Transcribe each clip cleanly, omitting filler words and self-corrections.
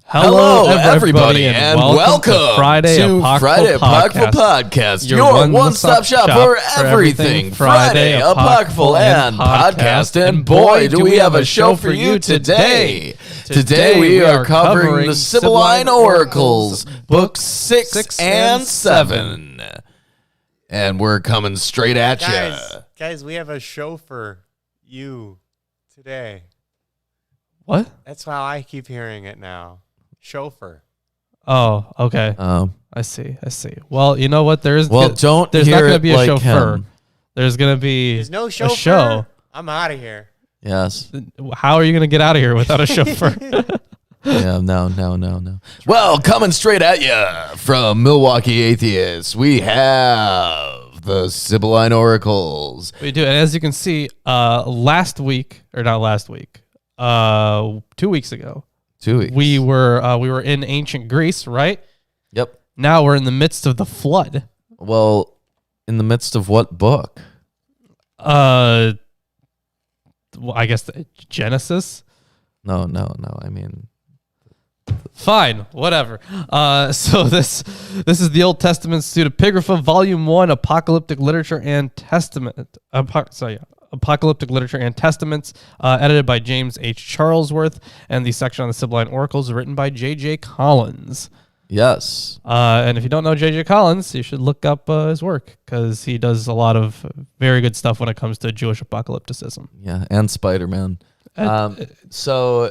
Hello, everybody, and welcome to Friday Apocryphal Podcast, your one-stop shop for everything Friday Apocryphal and podcast. And boy, do we have a show for you today. Today we are covering the Sibylline Oracles, books 6 and 7. And we're coming straight at you. Guys, we have a show for you today. What? That's how I keep hearing it now. Chauffeur. Oh, okay. I see. Well, you know what? There's not going to be a chauffeur. Him. There's going to be There's no chauffeur? a show. I'm out of here. Yes. How are you going to get out of here without a chauffeur? Yeah, no. Well, coming straight at you from Milwaukee Atheists, we have the Sibylline Oracles. We do, and as you can see, 2 weeks ago. 2 weeks. We were in ancient Greece, right? Yep. Now we're in the midst of the flood. Well, in the midst of what book? I guess Genesis. No. I mean, fine, whatever. So this is the Old Testament Pseudepigrapha, Volume 1, Apocalyptic Literature and Testament. Apocalyptic Literature and Testaments, edited by James H. Charlesworth, and the section on the Sibylline Oracles written by J.J. Collins. Yes. And if you don't know J.J. Collins, you should look up his work, because he does a lot of very good stuff when it comes to Jewish apocalypticism. Yeah, and Spider-Man. So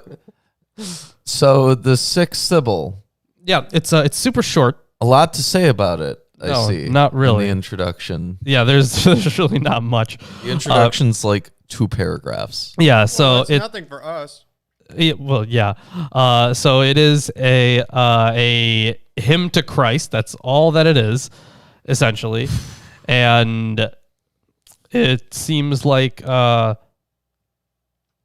the sixth Sibyl. Yeah, it's super short. A lot to say about it. No, I see. Not really. In the introduction. Yeah, there's really not much. The introduction's like 2 paragraphs. Yeah, so it's nothing for us. Yeah. So it is a hymn to Christ. That's all that it is, essentially. And it seems like so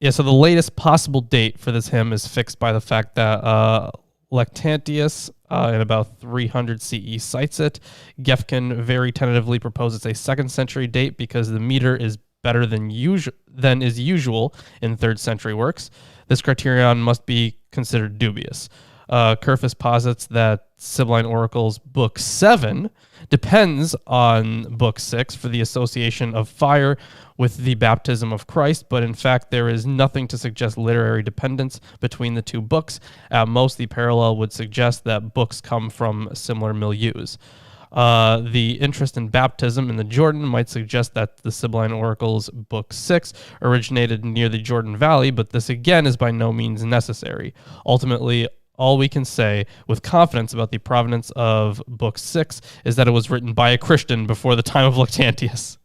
the latest possible date for this hymn is fixed by the fact that Lactantius in about 300 CE cites it. Gefkin very tentatively proposes a 2nd century date because the meter is better than is usual in 3rd century works. This criterion must be considered dubious. Kerfus posits that Sibylline Oracles Book 7 depends on Book 6 for the association of fire with the baptism of Christ, but in fact there is nothing to suggest literary dependence between the 2 books. At most, the parallel would suggest that books come from similar milieus. The interest in baptism in the Jordan might suggest that the Sibylline Oracles Book 6 originated near the Jordan Valley, but this again is by no means necessary. Ultimately, all we can say with confidence about the provenance of Book 6 is that it was written by a Christian before the time of Lactantius.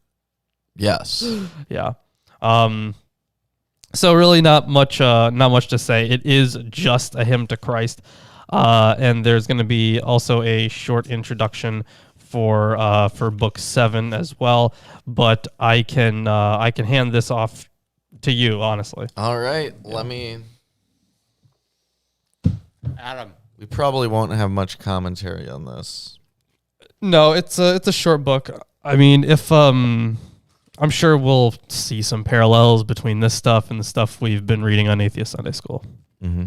Yes. Yeah. So really not much to say. It is just a hymn to Christ. And there's going to be also a short introduction for Book 7 as well, but I can hand this off to you, honestly. All right, let me. Adam, we probably won't have much commentary on this. No, it's a short book. I mean, if I'm sure we'll see some parallels between this stuff and the stuff we've been reading on Atheist Sunday School. Mm-hmm.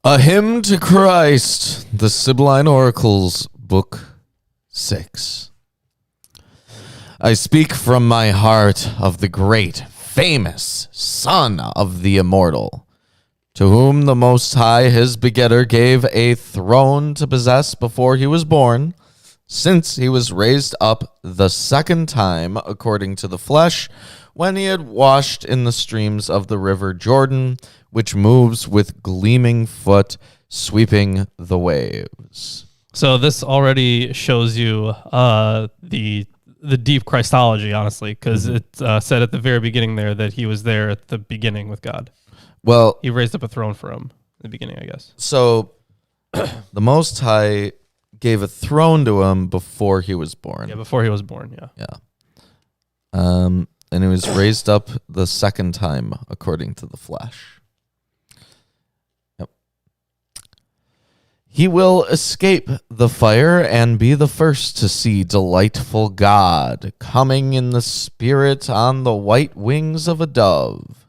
A Hymn to Christ, the Sibylline Oracles, Book 6. I speak from my heart of the great, famous Son of the Immortal, to whom the Most High his begetter gave a throne to possess before he was born, since he was raised up the 2nd time according to the flesh, when he had washed in the streams of the river Jordan, which moves with gleaming foot, sweeping the waves. So this already shows you the deep Christology, honestly, because it said at the very beginning there that he was there at the beginning with God. Well, he raised up a throne for him at the beginning, I guess. So the Most High gave a throne to him before he was born. Yeah, before he was born, yeah. Yeah. And he was raised up the 2nd time according to the flesh. Yep. He will escape the fire and be the first to see delightful God coming in the spirit on the white wings of a dove.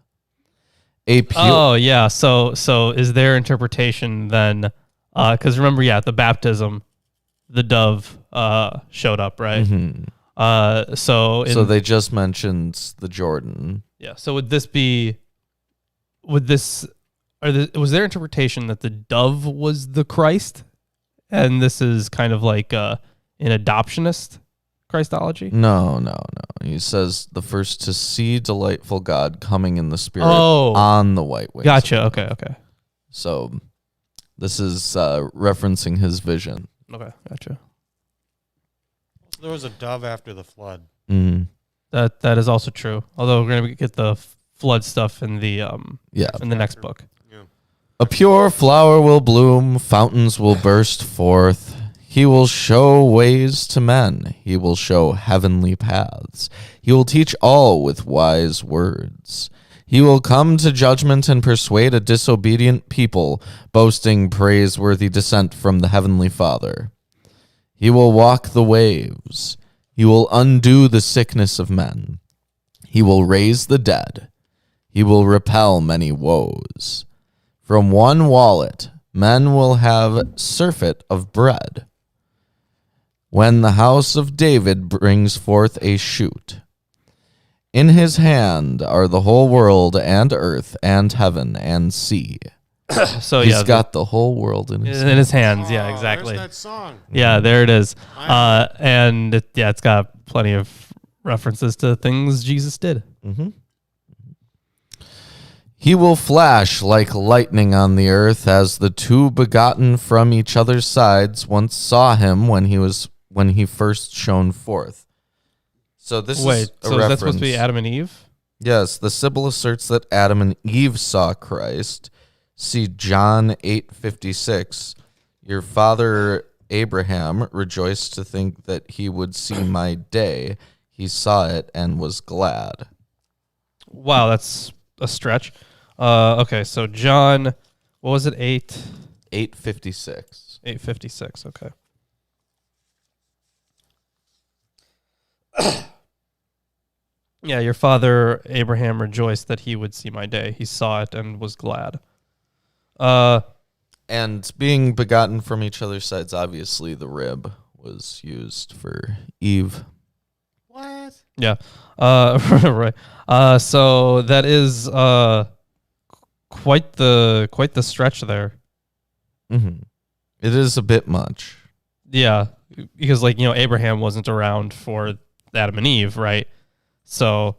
A pure. Oh yeah. So is their interpretation then? Because remember, the baptism, the dove showed up, right? Mm-hmm. So they just mentioned the Jordan. Yeah. So would this be? Was their interpretation that the dove was the Christ, and this is kind of like an adoptionist Christology? No. He says the first to see delightful God coming in the spirit Oh. on the white wings. Gotcha. Okay. So this is referencing his vision. Okay. Gotcha. There was a dove after the flood. Mm-hmm. That is also true. Although we're gonna get the flood stuff in the in the next book. Yeah. A pure flower will bloom, fountains will burst forth. He will show ways to men. He will show heavenly paths. He will teach all with wise words. He will come to judgment and persuade a disobedient people, boasting praiseworthy descent from the heavenly Father. He will walk the waves. He will undo the sickness of men. He will raise the dead. He will repel many woes. From one wallet, men will have surfeit of bread. When the house of David brings forth a shoot. In his hand are the whole world and earth and heaven and sea. So He's got the whole world in his hands. Yeah, Oh, exactly. There's that song. Yeah, there it is. Wow. And it's got plenty of references to things Jesus did. Mm-hmm. He will flash like lightning on the earth, as the two begotten from each other's sides once saw him when he first shone forth. So this is a is that reference. supposed to be Adam and Eve? Yes, the Sibyl asserts that Adam and Eve saw Christ. See John 8:56. Your father Abraham rejoiced to think that he would see my day. He saw it and was glad. Wow, that's a stretch. Okay, so John, what was it? 8:56. 8:56. Okay. Yeah, your father Abraham rejoiced that he would see my day. He saw it and was glad. And being begotten from each other's sides, obviously the rib was used for Eve. What? Yeah. Right. So that is quite the stretch there. Mm-hmm. It is a bit much. Yeah, because Abraham wasn't around for Adam and Eve, right? So,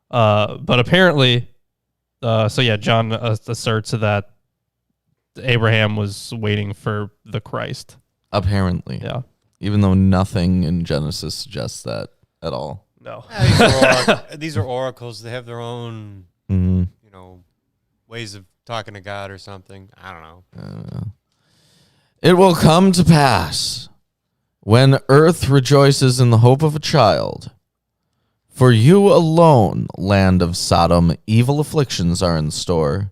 but apparently, John asserts that Abraham was waiting for the Christ. Apparently. Yeah. Even though nothing in Genesis suggests that at all. No. These are oracles. They have their own, Mm-hmm. ways of talking to God or something. I don't know. It will come to pass when earth rejoices in the hope of a child. For you alone, land of Sodom, evil afflictions are in store.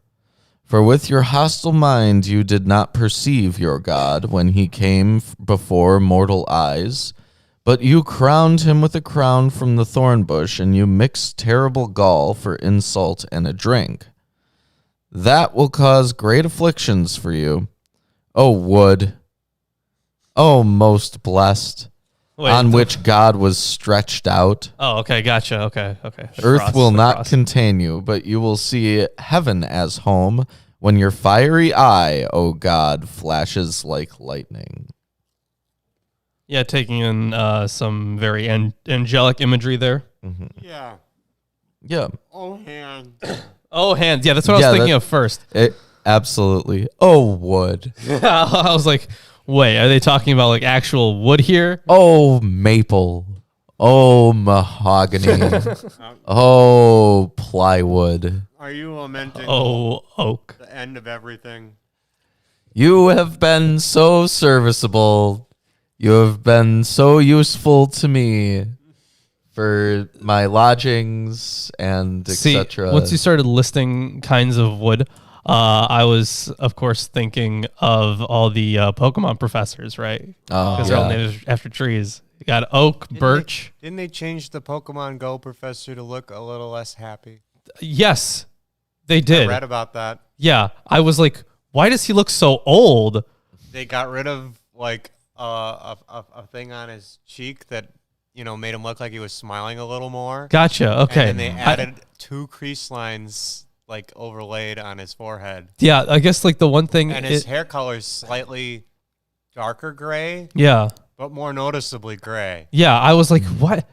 For with your hostile mind you did not perceive your God when he came before mortal eyes, but you crowned him with a crown from the thorn bush, and you mixed terrible gall for insult and a drink. That will cause great afflictions for you, O wood, O most blessed, on which God was stretched out. Oh, okay, gotcha. Okay. Earth will not contain you, but you will see heaven as home when your fiery eye, O God, flashes like lightning. Yeah, taking in some very angelic imagery there. Mm-hmm. Yeah. Yeah. Oh, hand. Oh, hands. Yeah, that's what I was thinking of first. Absolutely. Oh, wood. I was like, wait, are they talking about like actual wood here? Oh, maple. Oh, mahogany. Oh, plywood. Are you lamenting Oh, oak. the end of everything? You have been so serviceable. You have been so useful to me for my lodgings and etc. Once you started listing kinds of wood, I was, of course, thinking of all the Pokemon professors, right? Oh, Because they're all named after trees. You got oak, birch. Didn't they change the Pokemon Go professor to look a little less happy? Yes, They I did. read about that. Yeah, I was like, why does he look so old? They got rid of like a thing on his cheek that made him look like he was smiling a little more. Gotcha. Okay. And then they added 2 crease lines like overlaid on his forehead. Yeah, I guess like the one thing. And his hair color is slightly darker gray. Yeah. But more noticeably gray. Yeah, I was like, what?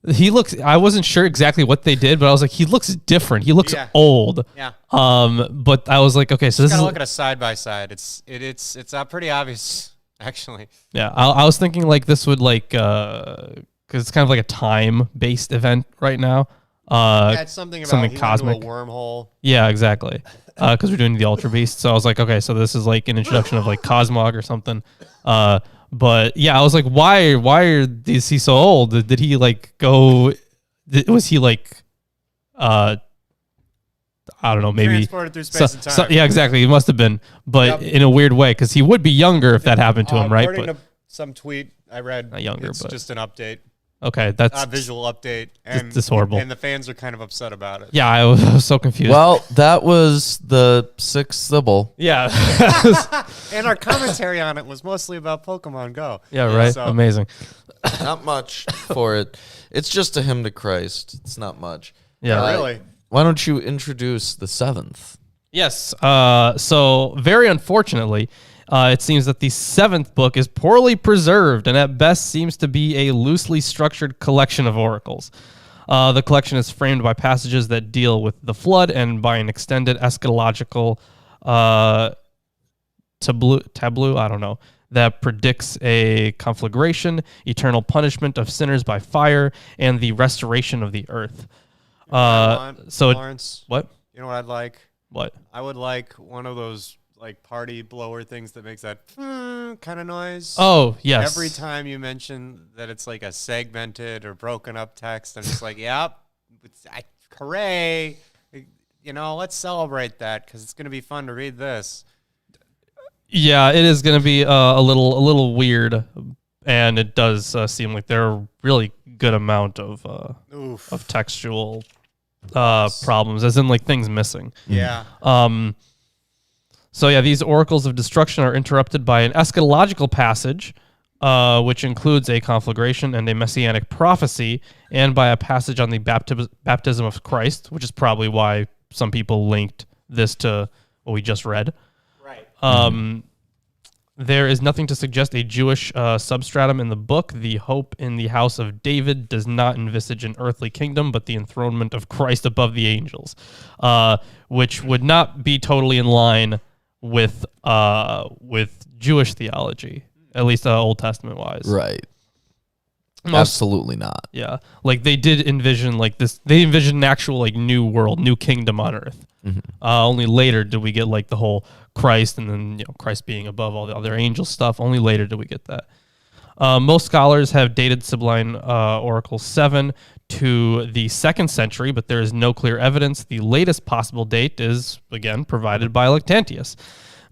He looks. I wasn't sure exactly what they did, but I was like, he looks different. He looks old. Yeah. But I was like, okay, so this is. Gotta look at a side by side. It's pretty obvious actually. Yeah, I was thinking like this would like because it's kind of like a time based event right now. Yeah, it's something about something cosmic. Into a wormhole. Yeah, exactly. Because we're doing the Ultra Beast, so I was like, okay, so this is like an introduction of like Cosmog or something. But yeah, I was like, why is he so old? Did he like go? Was he like, I don't know, maybe transported through space and time. yeah, exactly. He must have been, but in a weird way, because he would be younger if that happened to him, right? According But to some tweet I read, not younger, it's but just an update. Okay, that's visual update, and just horrible. And the fans are kind of upset about it. Yeah, I was so confused. Well, that was the 6th Sybil. Yeah, and our commentary on it was mostly about Pokemon Go. Yeah, right. So. Amazing. Not much for it. It's just a hymn to Christ. It's not much. Yeah, really. Why don't you introduce the 7th? Yes. So very unfortunately, it seems that the 7th book is poorly preserved and at best seems to be a loosely structured collection of oracles. The collection is framed by passages that deal with the flood and by an extended eschatological tableau, I don't know, that predicts a conflagration, eternal punishment of sinners by fire, and the restoration of the earth. Lawrence, what? You know what I'd like? What? I would like one of those like party blower things that makes that kind of noise. Oh, yes. Every time you mention that it's like a segmented or broken up text, I'm just like, yep, hooray. Let's celebrate that because it's going to be fun to read this. Yeah, it is going to be a little weird, and it does seem like there are a really good amount of textual problems, as in like things missing. Yeah. So yeah, these oracles of destruction are interrupted by an eschatological passage, which includes a conflagration and a messianic prophecy, and by a passage on the baptism of Christ, which is probably why some people linked this to what we just read. Right. There is nothing to suggest a Jewish substratum in the book. The hope in the house of David does not envisage an earthly kingdom, but the enthronement of Christ above the angels, which would not be totally in line with Jewish theology, at least Old Testament wise. Right. Absolutely not. Yeah, like they did envision like this. They envisioned an actual like new world, new kingdom on earth. Mm-hmm. Only later did we get like the whole Christ and then Christ being above all the other angel stuff. Only later did we get that. Most scholars have dated Sibylline Oracle 7 to the 2nd century, but there is no clear evidence. The latest possible date is, again, provided by Lactantius.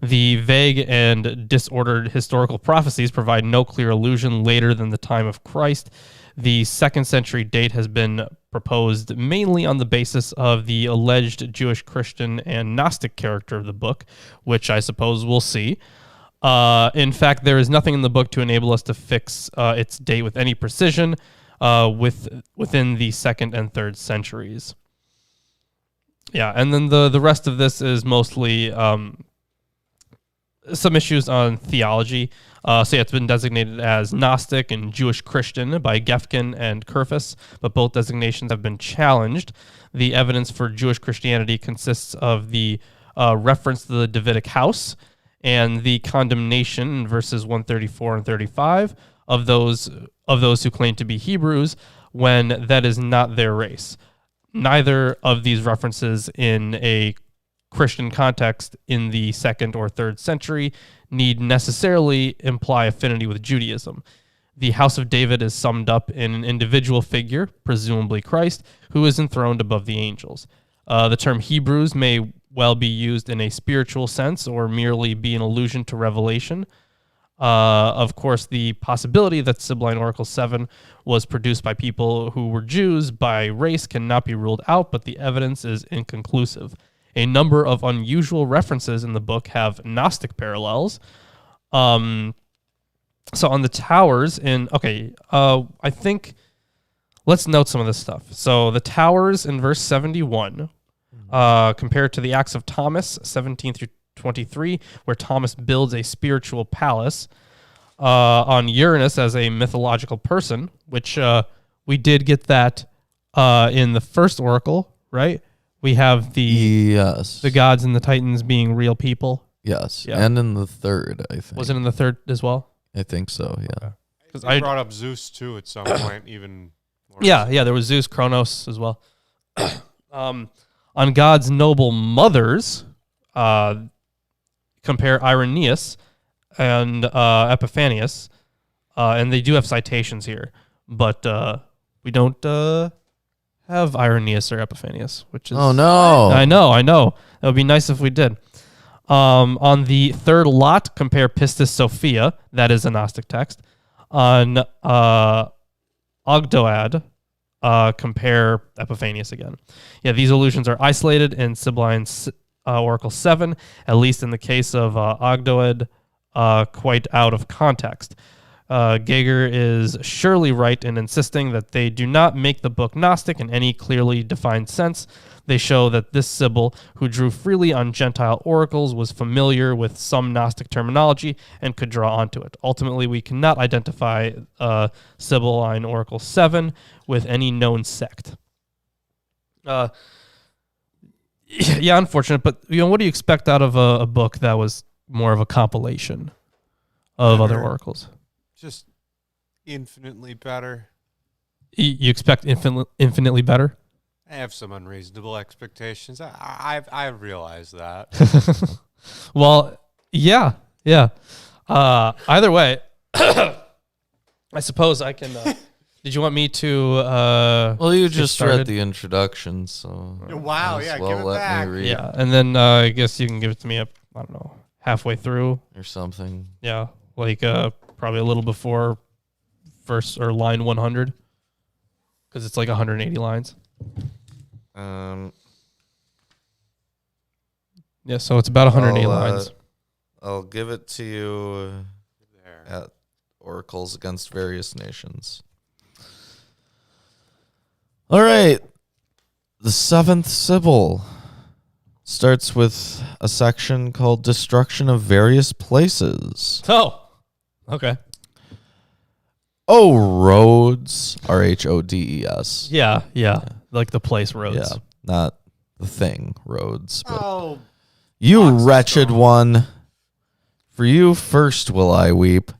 The vague and disordered historical prophecies provide no clear allusion later than the time of Christ. The 2nd century date has been proposed mainly on the basis of the alleged Jewish, Christian, and Gnostic character of the book, which I suppose we'll see. In fact, there is nothing in the book to enable us to fix its date with any precision within the 2nd and 3rd centuries. Yeah, and then the rest of this is mostly some issues on theology. So yeah, it's been designated as Gnostic and Jewish Christian by Gefkin and Kerfus, but both designations have been challenged. The evidence for Jewish Christianity consists of the reference to the Davidic house and the condemnation in verses 134 and 35 of those who claim to be Hebrews when that is not their race. Neither of these references in a Christian context in the 2nd or 3rd century need necessarily imply affinity with Judaism. The house of David is summed up in an individual figure, presumably Christ, who is enthroned above the angels. The term Hebrews may well be used in a spiritual sense or merely be an allusion to Revelation. Of course, the possibility that Sibylline Oracle 7 was produced by people who were Jews by race cannot be ruled out, but the evidence is inconclusive. A number of unusual references in the book have Gnostic parallels. So on the towers I think let's note some of this stuff. So the towers in verse 71, compared to the Acts of Thomas 17 through 23, where Thomas builds a spiritual palace, on Uranus as a mythological person, which we did get that in the first oracle, right? We have the gods and the Titans being real people. Yes, Yeah. and in the third, I think. Was it in the third as well? I think so, yeah. Because They brought up Zeus too at some point, even more. Yeah, there was Zeus, Kronos as well. On God's noble mothers, compare Irenaeus and Epiphanius, and they do have citations here, but we don't have Irenaeus or Epiphanius, which is... Oh, no. I know. That would be nice if we did. On the third lot, compare Pistis Sophia. That is a Gnostic text. On Ogdoad, compare Epiphanius again. Yeah, these allusions are isolated in Sibylline Oracle 7, at least in the case of Ogdoad, quite out of context. Geiger is surely right in insisting that they do not make the book Gnostic in any clearly defined sense. They show that this Sibyl, who drew freely on Gentile oracles, was familiar with some Gnostic terminology and could draw onto it. Ultimately, we cannot identify Sibylline Oracle 7 with any known sect. Yeah, unfortunate, but what do you expect out of a book that was more of a compilation of other oracles? Just infinitely better. You expect infinitely better? I have some unreasonable expectations. I've realized that. Well, yeah. Either way, I suppose I can. Did you want me to? Well, you just started? read the introduction, so. Wow, might as yeah, well give it let back. me read Yeah, and then I guess you can give it to me up. I don't know, halfway through. or something. Yeah, like probably a little before verse or line 100, because it's like 180 lines. Yeah, so it's about 108 lines. I'll give it to you There. at Oracles Against Various Nations. All right. The seventh Sibyl starts with a section called Destruction of Various Places. Oh, okay. Oh, Rhodes, Rhodes. Yeah, like the place roads. Yeah, not the thing, Rhodes. But Oh, you box of wretched stone. one, for you first will I weep.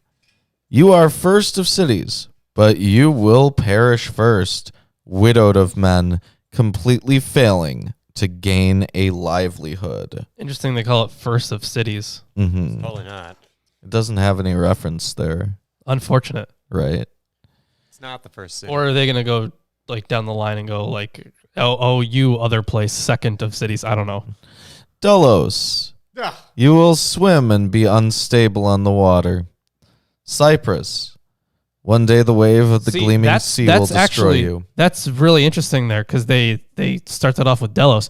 You are first of cities, but you will perish first, widowed of men, completely failing to gain a livelihood. Interesting they call it first of cities. Mm-hmm. totally not. It doesn't have any reference there, Unfortunate. right? It's not the first city. Or are they going to go like down the line and go like, oh, you other place, second of cities? I don't know. Delos, Ugh. you will swim and be unstable on the water. Cyprus, one day the wave of the gleaming sea will destroy you. That's really interesting there because they started off with Delos.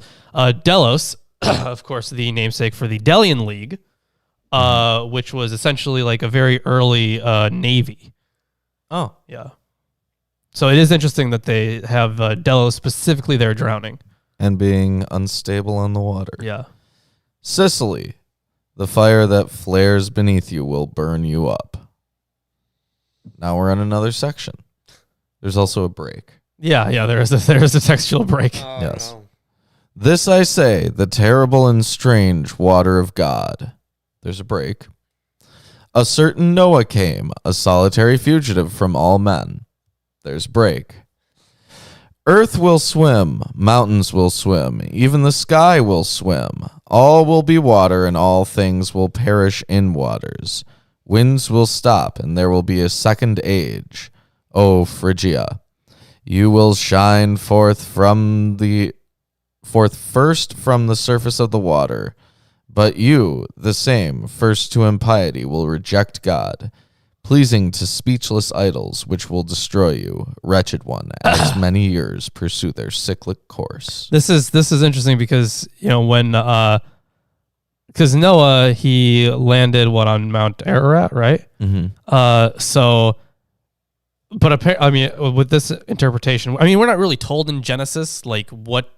Delos, of course, the namesake for the Delian League, which was essentially like a very early navy. Oh, Yeah. So it is interesting that they have Delos specifically there drowning. and being unstable on the water. Yeah. Sicily, the fire that flares beneath you will burn you up. Now we're on another section. There's also a break. Yeah, there is a textual break. Oh, Yes. no. This I say, the terrible and strange water of God. There's a break. A certain Noah came, a solitary fugitive from all men. There's break. Earth will swim, mountains will swim, even the sky will swim. All will be water, and all things will perish in waters. Winds will stop, and there will be a second age. O Phrygia, you will shine forth first from the surface of the water. But you, the same, first to impiety, will reject God. pleasing to speechless idols, which will destroy you, wretched one, as many years pursue their cyclic course. This is interesting because when because Noah, he landed on Mount Ararat, right? Mm-hmm. So, but I mean, with this interpretation, I mean, we're not really told in Genesis like what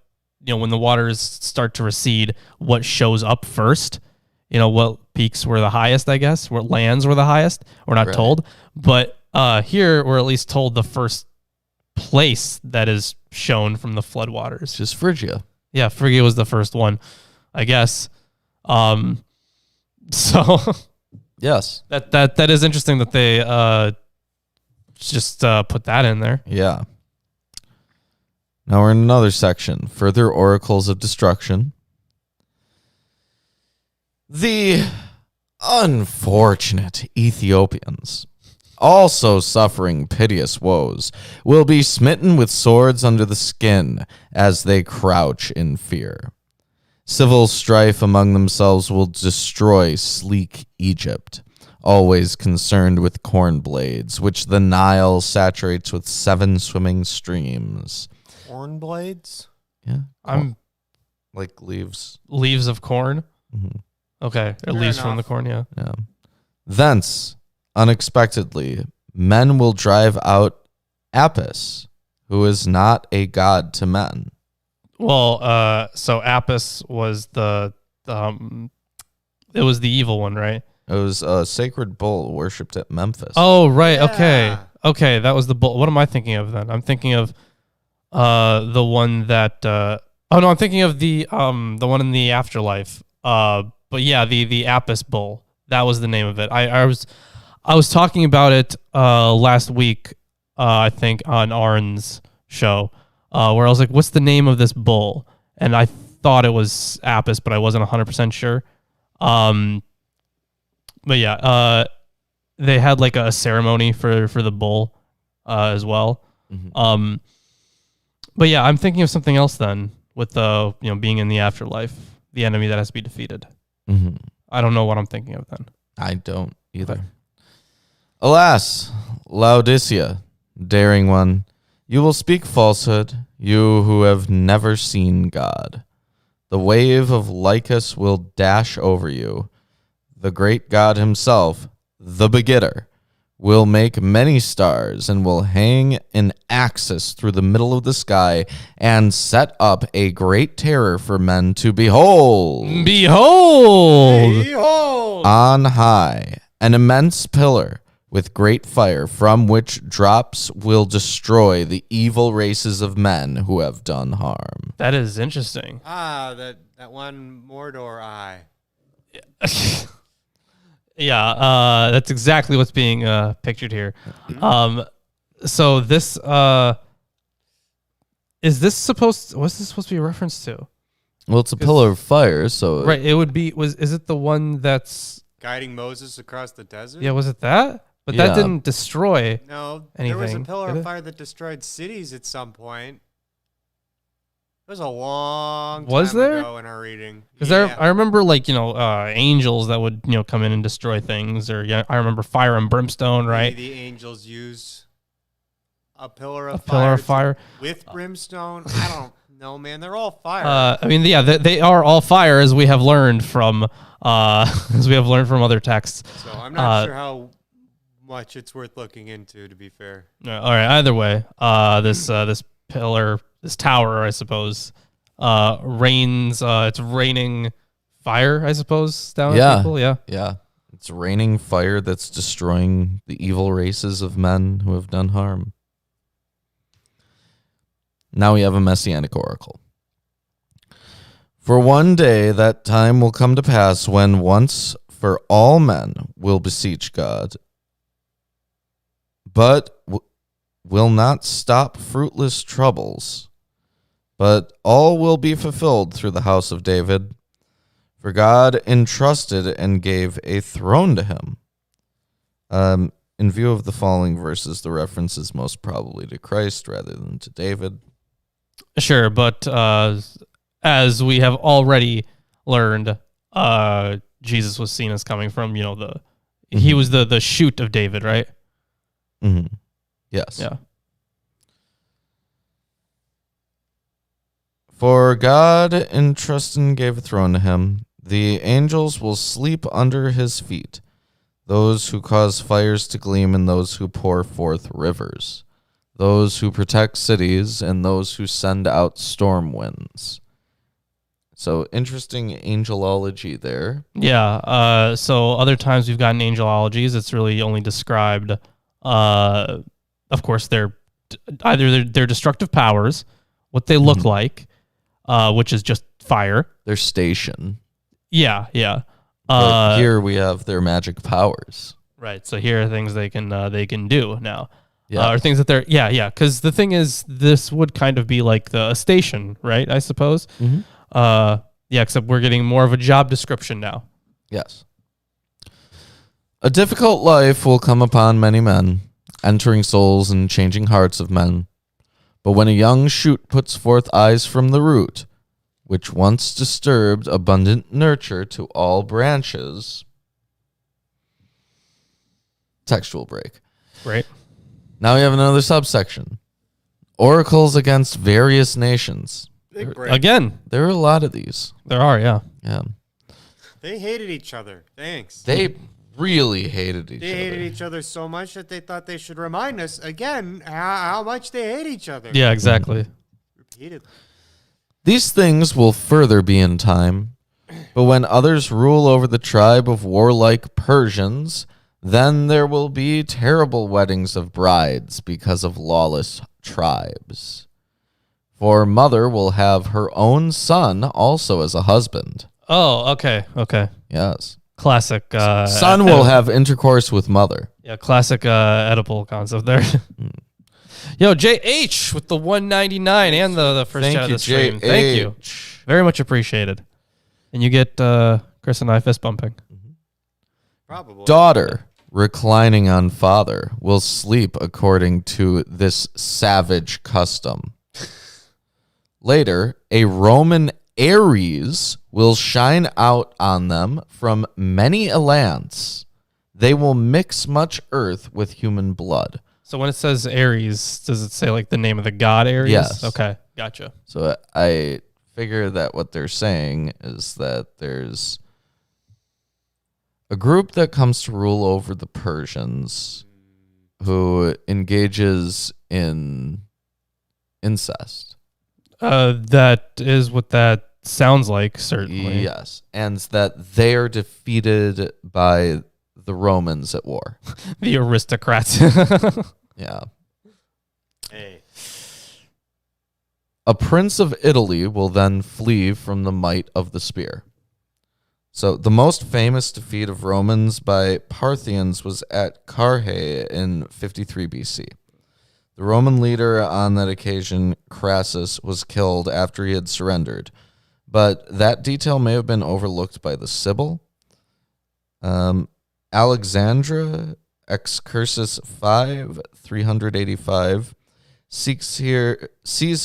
when the waters start to recede, what shows up first. What peaks were the highest, I guess, what lands were the highest. We're not told, but here we're at least told the first place that is shown from the floodwaters. Just Phrygia. Yeah, Phrygia was the first one, I guess. So Yes. that is interesting that they just put that in there. Yeah. Now we're in another section. Further oracles of destruction. The unfortunate Ethiopians, also suffering piteous woes, will be smitten with swords under the skin as they crouch in fear. Civil strife among themselves will destroy sleek Egypt, always concerned with corn blades, which the Nile saturates with 7 swimming streams. Corn blades? Yeah. I'm like leaves. Leaves of corn. Mm-hmm. Okay, or Fair leaves from the enough. corn. Yeah. Yeah. Thence, unexpectedly, men will drive out Apis, who is not a god to men. Well, so Apis was it was the evil one, right? It was a sacred bull worshipped at Memphis. Oh, right. Yeah. Okay, that was the bull. What am I thinking of then? I'm thinking of the one that oh no, I'm thinking of the one in the afterlife. But yeah, the Apis bull. That was the name of it. I was talking about it last week, I think on Arn's show, where I was like, "What's the name of this bull?" And I thought it was Apis, but I wasn't 100% sure. But yeah, they had like a ceremony for the bull as well. Mm-hmm. But yeah, I'm thinking of something else then with the being in the afterlife, the enemy that has to be defeated. Mm-hmm. I don't know what I'm thinking of then. I don't either. Alas, Laodicea, daring one, you will speak falsehood, you who have never seen God. The wave of Lycus will dash over you. The great God himself, the begetter, will make many stars and will hang an axis through the middle of the sky and set up a great terror for men to behold. Behold! Behold! On high, an immense pillar with great fire from which drops will destroy the evil races of men who have done harm. That is interesting. That one Mordor eye. Yeah, that's exactly what's being pictured here. So this what's this supposed to be a reference to? Well, it's a pillar of fire, so Right, it would be is it the one that's Guiding Moses across the desert? yeah, was it that? But that Yeah. didn't destroy. No, there was a Anything, pillar did of it? fire that destroyed cities at some point. It was a long time Was there? ago in our reading. Because I remember angels that would come in and destroy things, or I remember fire and brimstone, right? Maybe the angels used a pillar of A fire. pillar of fire. With brimstone. I don't know, man. They're all fire. I mean, yeah, they are all fire, as we have learned from other texts. So I'm not sure how much it's worth looking into, to be fair. All right. Either way, this pillar, this tower, I suppose, rains. It's raining fire, I suppose, down on people. Yeah. Yeah. It's raining fire that's destroying the evil races of men who have done harm. Now we have a messianic oracle. For one day that time will come to pass when once for all men will beseech God, but will not stop fruitless troubles, but all will be fulfilled through the house of David. For God entrusted and gave a throne to him. In view of the following verses, the reference is most probably to Christ rather than to David. Sure, but as we have already learned, Jesus was seen as coming from the He was the shoot of David, right? Mm-hmm. Yes. Yeah. For God entrusted and gave a throne to him. The angels will sleep under his feet. Those who cause fires to gleam and those who pour forth rivers. Those who protect cities and those who send out storm winds. So interesting angelology there. Yeah. So other times we've gotten angelologies. It's really only described, of course, they're their destructive powers, what they look like, which is just fire. Their station. Yeah. Yeah. But here we have their magic powers. Right. So here are things they can do now. Yeah. Or things that they're because the thing is, this would kind of be like a station, right? I suppose. Mm-hmm. Except we're getting more of a job description now. Yes. A difficult life will come upon many men, entering souls and changing hearts of men. But when a young shoot puts forth eyes from the root, which once disturbed abundant nurture to all branches. Textual break. Right. Now we have another subsection. Oracles against various nations. Big break. Again, There are a lot of these. there are, yeah. Yeah. They hated each other. Thanks. They really hated each They other. hated each other so much that they thought they should remind us again how much they hate each other. Yeah, exactly. Repeatedly. These things will further be in time, but when others rule over the tribe of warlike Persians, then there will be terrible weddings of brides because of lawless tribes. For mother will have her own son also as a husband. Oh, okay. Yes. Classic. Son will have intercourse with mother. Yeah, classic Oedipal concept there. Yo, JH with the 199 and the first Thank chat of you, the stream. JH. Thank you. Very much appreciated. And you get Chris and I fist bumping. Probably. Daughter, reclining on father, will sleep according to this savage custom. Later, a Roman Ares will shine out on them from many a lance. They will mix much earth with human blood. So when it says Ares, does it say like the name of the god Ares? Yes. Okay, gotcha. So I figure that what they're saying is that there's a group that comes to rule over the Persians who engages in incest. That is what that sounds like, certainly. Yes. And that they are defeated by the Romans at war. The aristocrats. Yeah. Hey. A prince of Italy will then flee from the might of the spear. So the most famous defeat of Romans by Parthians was at Carrhae in 53 BC. The Roman leader on that occasion, Crassus, was killed after he had surrendered, but that detail may have been overlooked by the Sibyl. Alexandra, Excursus 5, 385, sees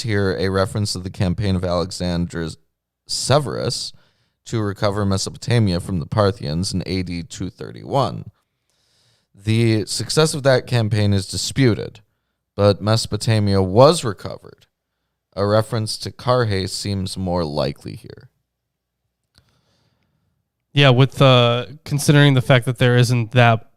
here a reference to the campaign of Alexander Severus to recover Mesopotamia from the Parthians in AD 231. The success of that campaign is disputed, but Mesopotamia was recovered. A reference to Carrhae seems more likely here. Yeah, with considering the fact that there isn't that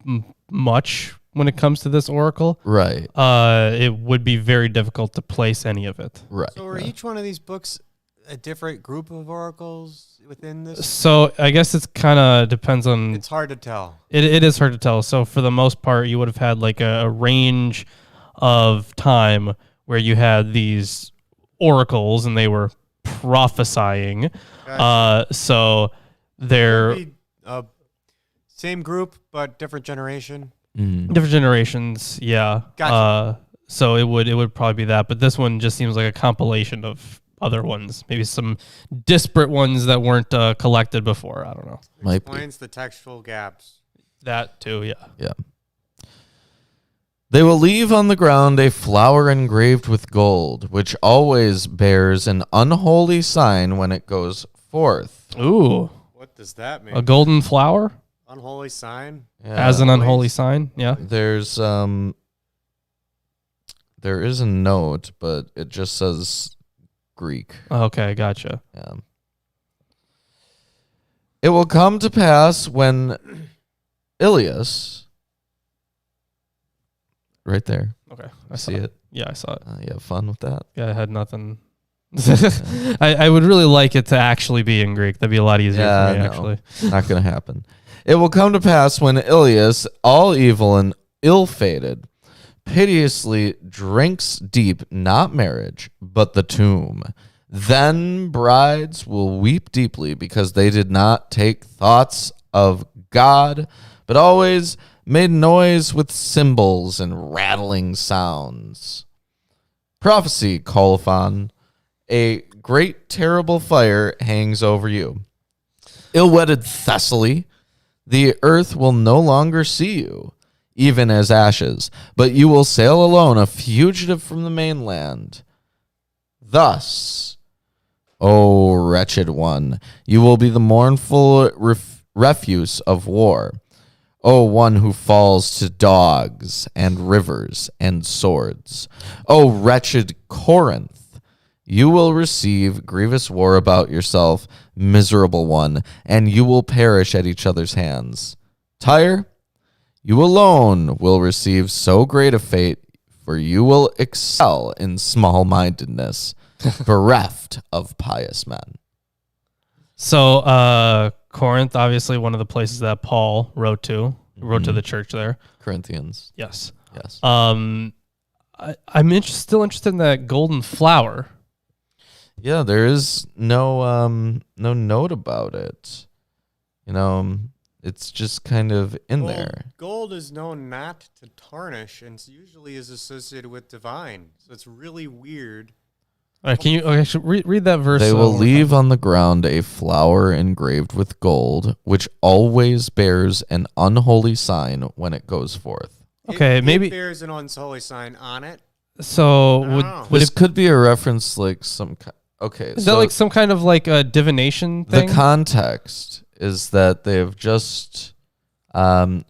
much when it comes to this oracle, Right. it would be very difficult to place any of it. Right. So are each one of these books a different group of oracles within this? So I guess it's kind of depends on. It's hard to tell. It is hard to tell. So for the most part, you would have had like a range of time where you had these oracles and they were prophesying. Gotcha. So they're Maybe, same group but different generation. different generations. Yeah. Gotcha. So it would probably be that, but this one just seems like a compilation of other ones, maybe some disparate ones that weren't collected before. I don't know. Might be. Explains the textual gaps. That too, yeah. Yeah. They will leave on the ground a flower engraved with gold, which always bears an unholy sign when it goes forth. Ooh, What does that mean? a golden flower? Unholy sign. Yeah. as an unholy sign. Yeah. There is a note, but it just says Greek. Okay, gotcha. Yeah. It will come to pass when Ilias, right there, Okay, I see it. Yeah, I saw it. You have fun with that. Yeah, I had nothing. I would really like it to actually be in Greek. That'd be a lot easier Yeah, for me, no. actually. Not going to happen. It will come to pass when Ilias, all evil and ill-fated, piteously drinks deep, not marriage, but the tomb. Then brides will weep deeply because they did not take thoughts of God, but always made noise with cymbals and rattling sounds. Prophecy, Colophon, a great terrible fire hangs over you. Ill-wedded Thessaly, the earth will no longer see you, even as ashes, but you will sail alone, a fugitive from the mainland. Thus, O wretched one, you will be the mournful refuse of war. O one who falls to dogs and rivers and swords. O wretched Corinth, you will receive grievous war about yourself, miserable one, and you will perish at each other's hands. Tyre, you alone will receive so great a fate, for you will excel in small-mindedness, bereft of pious men. So, Corinth, obviously one of the places that Paul wrote to the church there. Corinthians. Yes. Yes. I'm still interested in that golden flower. Yeah, there is no note about it. It's just kind of in there. Gold is known not to tarnish and usually is associated with divine. So it's really weird. All right, can you read that verse? They will leave on the ground a flower engraved with gold, which always bears an unholy sign when it goes forth. Okay, maybe it bears an unholy sign on it. So would This it could be a reference like some. Okay, is that like some kind of like a divination thing? The context is that they have just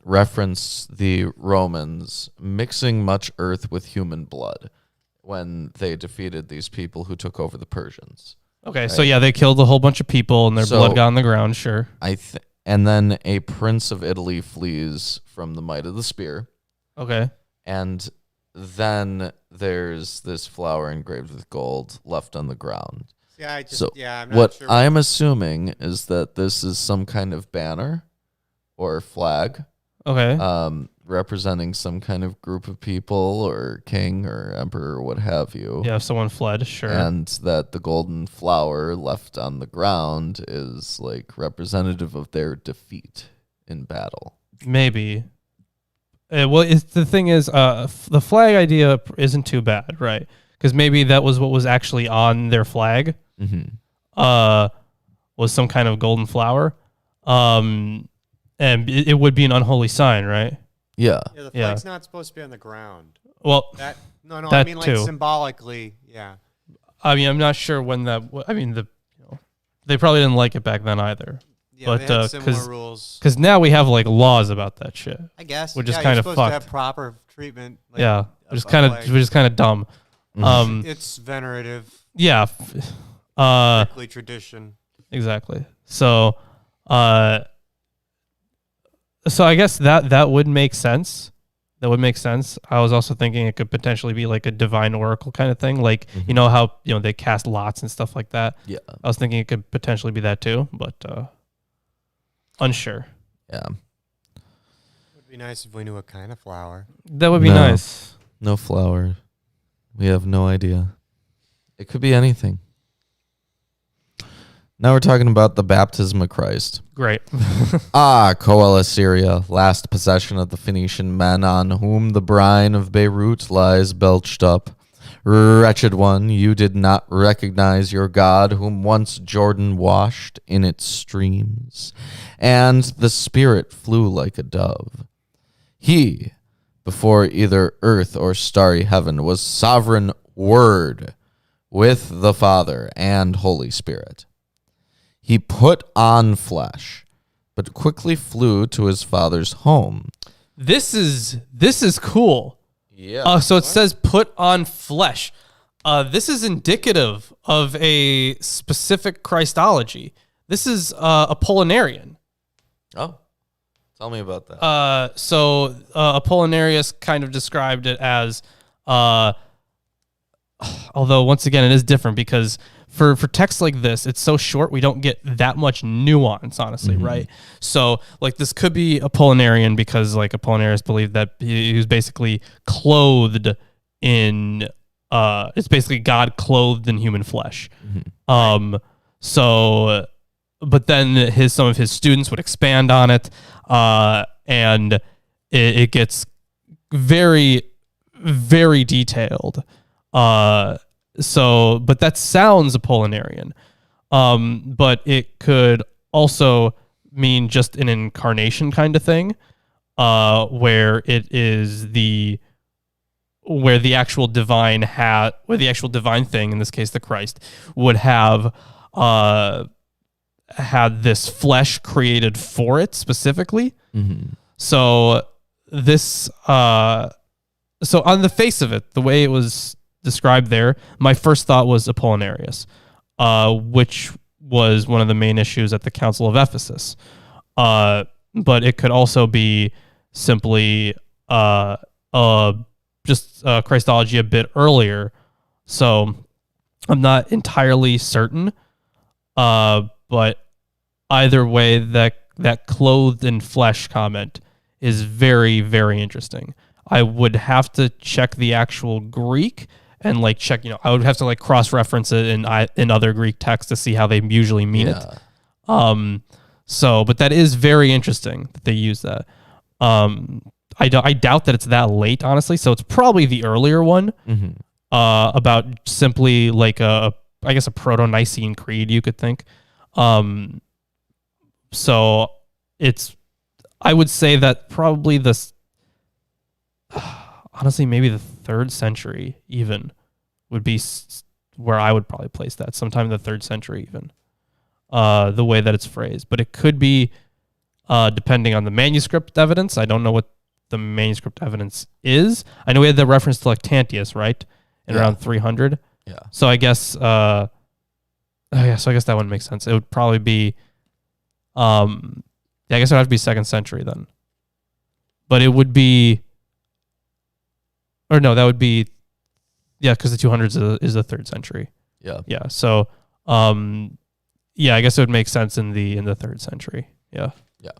referenced the Romans mixing much earth with human blood when they defeated these people who took over the Persians. Okay, right? so yeah, they killed a whole bunch of people and their blood got on the ground, sure. And then a prince of Italy flees from the might of the spear. Okay. And then there's this flower engraved with gold left on the ground. Yeah, I'm not what sure. I'm assuming is that this is some kind of banner or flag. Okay. Representing some kind of group of people or king or emperor or what have you. Yeah, if someone fled, sure. And that the golden flower left on the ground is like representative of their defeat in battle. Maybe. The thing is, the flag idea isn't too bad, right? Because maybe that was what was actually on their flag. Mm-hmm. Was some kind of golden flower. And it would be an unholy sign, right? Yeah. Yeah, the flag's not supposed to be on the ground. Well, that that I mean like too. symbolically, yeah. I mean, I'm not sure when that. I mean, they probably didn't like it back then either. Yeah, But they had similar rules. Because now we have like laws about that shit. I guess. Which is you're kind of supposed fucked. to have proper treatment. Like Yeah, which is kind of dumb. It's venerative. Yeah. Strictly tradition. Exactly. So I guess that would make sense. That would make sense. I was also thinking it could potentially be like a divine oracle kind of thing. Like, you know how, they cast lots and stuff like that. Yeah. I was thinking it could potentially be that too, but unsure. Yeah. It would be nice if we knew what kind of flower. That would be nice. No flower. We have no idea. It could be anything. Now we're talking about the baptism of Christ. Great. Coel Assyria, last possession of the Phoenician men, on whom the brine of Beirut lies belched up. Wretched one, you did not recognize your God, whom once Jordan washed in its streams, and the Spirit flew like a dove. He, before either earth or starry heaven, was sovereign Word with the Father and Holy Spirit. He put on flesh, but quickly flew to his father's home. This is cool. Yeah. So it says put on flesh. This is indicative of a specific Christology. This is Apollinarian. Oh, tell me about that. So Apollinarius kind of described it as, although once again it is different because for texts like this, it's so short we don't get that much nuance, honestly, right? So like this could be Apollinarian because like Apollinarius believed that he was basically clothed in it's basically God clothed in human flesh. So but then some of his students would expand on it, and it gets very, very detailed. But that sounds Apollinarian. But it could also mean just an incarnation kind of thing, where it is where the actual divine thing, in this case the Christ, would have had this flesh created for it specifically. So this so on the face of it, the way it was described there, my first thought was Apollinarius, which was one of the main issues at the Council of Ephesus. But it could also be simply just Christology a bit earlier. So I'm not entirely certain. But either way, that clothed in flesh comment is very, very interesting. I would have to check the actual Greek and like check, I would have to like cross-reference it in other Greek texts to see how they usually mean it. But that is very interesting that they use that. I doubt that it's that late, honestly. So it's probably the earlier one, about simply like I guess a Proto-Nicene creed, you could think. So I would say that probably honestly, maybe the 3rd century even would be where I would probably place that, sometime in the 3rd century even, the way that it's phrased. But it could be, depending on the manuscript evidence. I don't know what the manuscript evidence is. I know we had the reference to Lactantius, right? In around 300. Yeah. So I guess, so I guess that wouldn't make sense. It would probably be, I guess it would have to be 2nd century then. But it would be, or no, that would be, because the 200s is the 3rd century. Yeah. Yeah. So, I guess it would make sense in the 3rd century. Yeah. Yeah.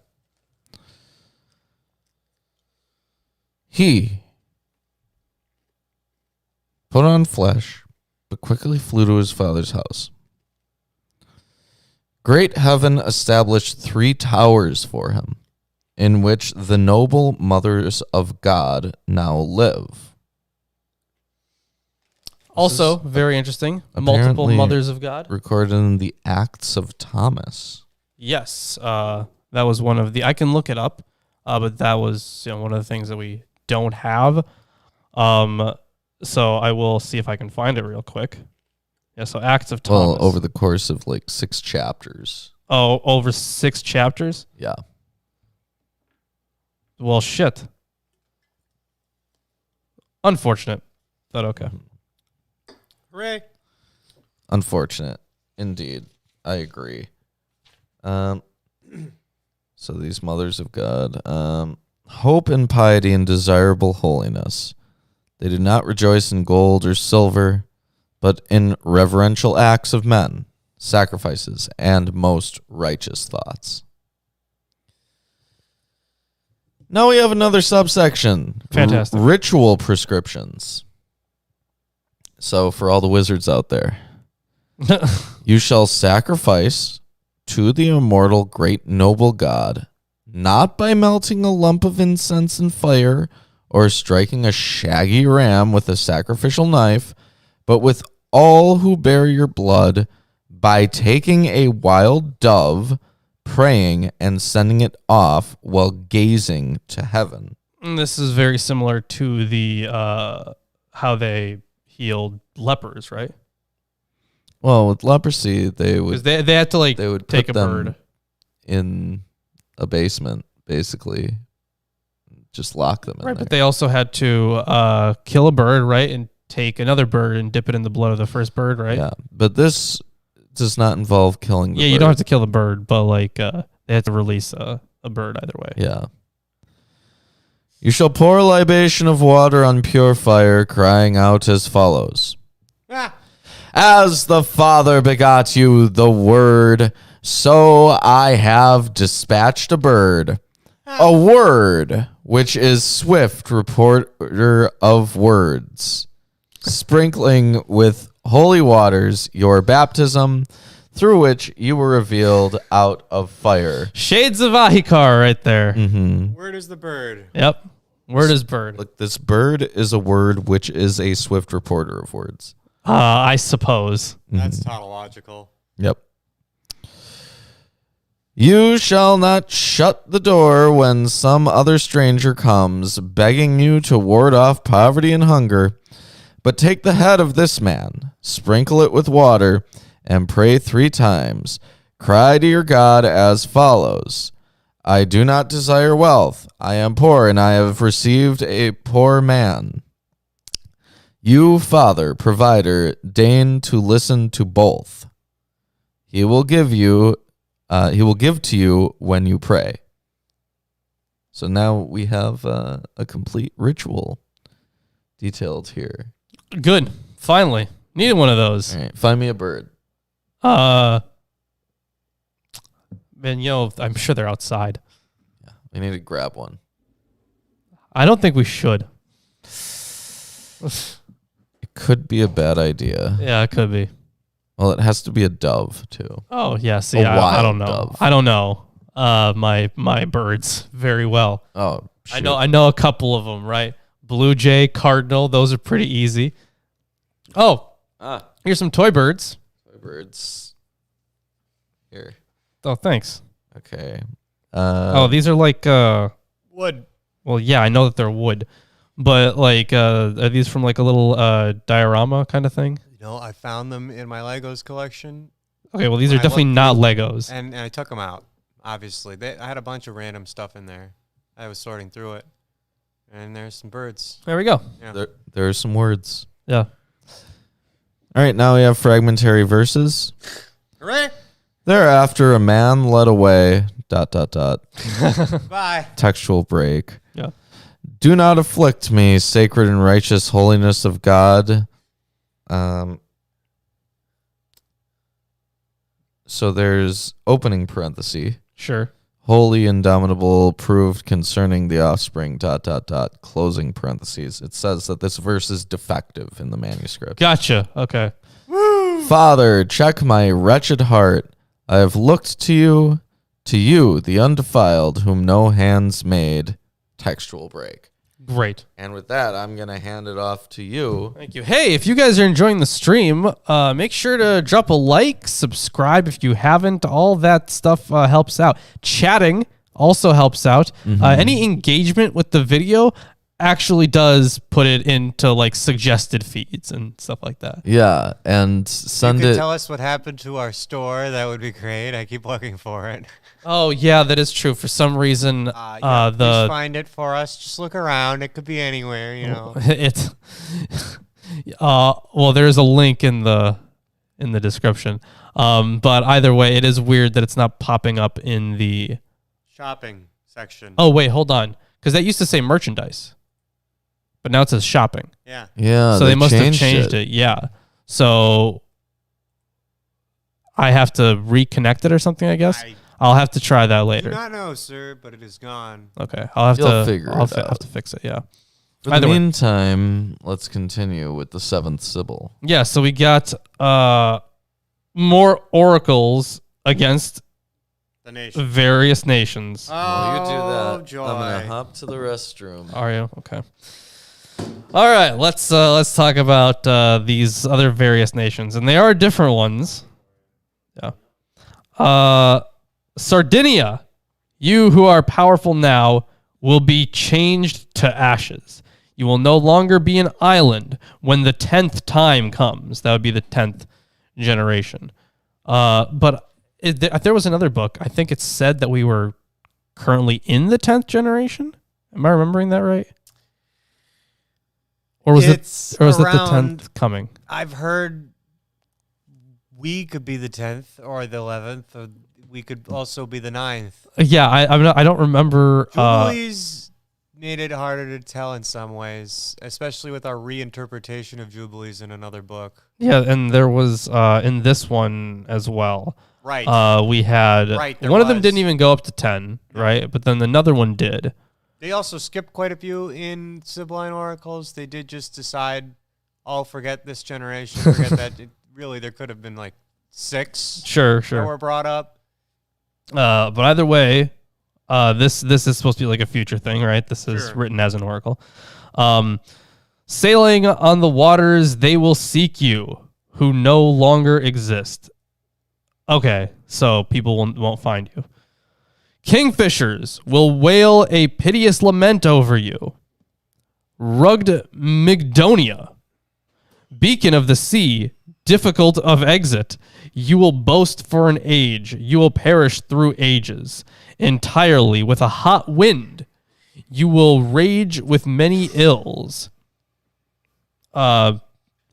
He put on flesh, but quickly flew to his father's house. Great heaven established 3 towers for him, in which the noble mothers of God now live. Also, very interesting. Multiple apparently mothers of God. Recorded in the Acts of Thomas. Yes. That was one of the, I can look it up, but that was one of the things that we don't have. So I will see if I can find it real quick. Yeah, so Acts of Thomas. Well, over the course of 6 chapters. Oh, over 6 chapters? Yeah. Well, shit. Unfortunate, but okay. Hooray. Unfortunate. Indeed. I agree. So these mothers of God, hope and piety and desirable holiness. They do not rejoice in gold or silver, but in reverential acts of men, sacrifices, and most righteous thoughts. Now we have another subsection. Fantastic. Ritual prescriptions. So for all the wizards out there, you shall sacrifice to the immortal great noble God, not by melting a lump of incense in fire or striking a shaggy ram with a sacrificial knife, but with all who bear your blood, by taking a wild dove, praying and sending it off while gazing to heaven. This is very similar to the how they healed lepers, right? Well, with leprosy, they would Because they had to they would take put a them bird in a basement, basically. Just lock them in Right, there. but they also had to kill a bird, right, and take another bird and dip it in the blood of the first bird, right? Yeah, but this does not involve killing the bird. You don't have to kill the bird, but like they have to release a bird either way. Yeah. You shall pour a libation of water on pure fire, crying out as follows. Ah, As the Father begot you, the Word, so I have dispatched a bird. A word, which is swift reporter of words, sprinkling with holy waters your baptism, through which you were revealed out of fire. Shades of Ahikar right there. where does the bird? Yep. Word is bird. Look, this bird is a word which is a swift reporter of words. I suppose. That's tautological. Yep. You shall not shut the door when some other stranger comes, begging you to ward off poverty and hunger, but take the head of this man, sprinkle it with water, and pray 3 times. Cry to your God as follows. I do not desire wealth. I am poor, and I have received a poor man. You, Father, provider, deign to listen to both. He will give to you when you pray. So now we have a complete ritual detailed here. Good. Finally. Needed one of those. All right, find me a bird. Man, I'm sure they're outside. Yeah, we need to grab one. I don't think we should. It could be a bad idea. Yeah, it could be. Well, it has to be a dove too. Oh, yeah. See, A I wild don't know. dove. I don't know my birds very well. Oh, shoot. I know a couple of them, right? Blue jay, cardinal, those are pretty easy. Oh, here's some toy birds. Toy birds. Here. Oh, thanks. Okay. These are like Wood. well, yeah, I know that they're wood. But like are these from like a little diorama kind of thing? You know, I found them in my Legos collection, Okay, well these When are I definitely looked not through- Legos. and I took them out. Obviously, I had a bunch of random stuff in there. I was sorting through it, and there's some birds. There we go. Yeah. there are some words. Yeah. All right, now we have fragmentary verses. Hooray! Thereafter, a man led away. ... Bye. Textual break. Yeah. Do not afflict me, sacred and righteous holiness of God. So there's opening parenthesis. Sure. Holy, indomitable, proved concerning the offspring, ... Closing parentheses. It says that this verse is defective in the manuscript. Gotcha. Okay. Father, check my wretched heart. I have looked to you, the undefiled, whom no hands made. Textual break. Great. And with that, I'm going to hand it off to you. Thank you. Hey, if you guys are enjoying the stream, make sure to drop a like, subscribe if you haven't. All that stuff helps out. Chatting also helps out. Any engagement with the video actually does put it into like suggested feeds and stuff like that. Yeah, and You send could it. tell us what happened to our store. That would be great. I keep looking for it. Oh yeah, that is true. For some reason, Please find it for us. Just look around. It could be anywhere, you know. it's well, there's a link in the description. But either way, it is weird that it's not popping up in the Shopping section. Oh wait, hold on, because that used to say merchandise, but now it says shopping. Yeah. Yeah, So they must have changed it. Yeah. So I have to reconnect it or something, I guess. I'll have to try that I do later. not know, sir, but it is gone. Okay. I'll have You'll to figure I'll it have out. to fix it, yeah. For Either the way. meantime, let's continue with the 7th Sibyl. Yeah, so we got more oracles against The nation. various nations. While you do Oh, that, joy. I'm going to hop to the restroom. Are you? Okay. All right, let's talk about these other various nations, and they are different ones. Yeah. Sardinia, you who are powerful now will be changed to ashes. You will no longer be an island when the 10th time comes. That would be the 10th generation. But there was another book. I think it said that we were currently in the 10th generation. Am I remembering that right? Or was it the 10th coming? I've heard we could be the 10th or the 11th, or we could also be the 9th. Yeah, I don't remember. Jubilees made it harder to tell in some ways, especially with our reinterpretation of Jubilees in another book. Yeah, and there was in this one as well. Right. We had one of them was. didn't even go up to 10, right? But then another one did. They also skipped quite a few in Sibylline Oracles. They did just decide, oh, forget this generation, forget that. Really, there could have been like 6 Sure. that were brought up. But either way, this is supposed to be like a future thing, right? This is Sure. written as an oracle. Sailing on the waters, they will seek you, who no longer exist. Okay, so people won't find you. Kingfishers will wail a piteous lament over you. Rugged Mygdonia, beacon of the sea, difficult of exit, you will boast for an age, you will perish through ages, entirely with a hot wind, you will rage with many ills. All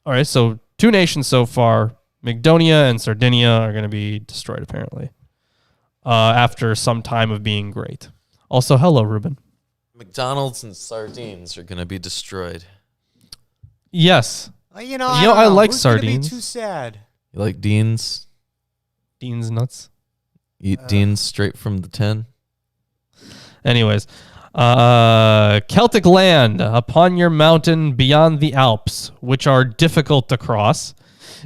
right, so 2 nations so far, Mygdonia and Sardinia, are going to be destroyed apparently. After some time of being great. Also, hello, Ruben. McDonald's and sardines are going to be destroyed. Yes. I like Who's sardines. Gonna be too sad. You like Dean's? Dean's nuts. Eat Dean's straight from the tin? Anyways, Celtic land upon your mountain beyond the Alps, which are difficult to cross.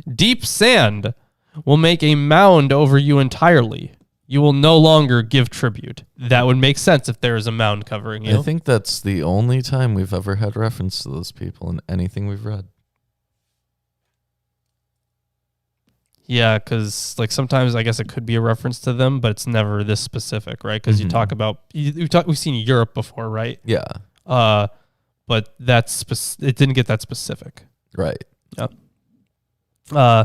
Deep sand will make a mound over you entirely. You will no longer give tribute. That would make sense if there is a mound covering you. I think that's the only time we've ever had reference to those people in anything we've read. Yeah, because like sometimes I guess it could be a reference to them, but it's never this specific, right? Because you talk about we've seen Europe before, right? Yeah. But it didn't get that specific. Right. Yeah.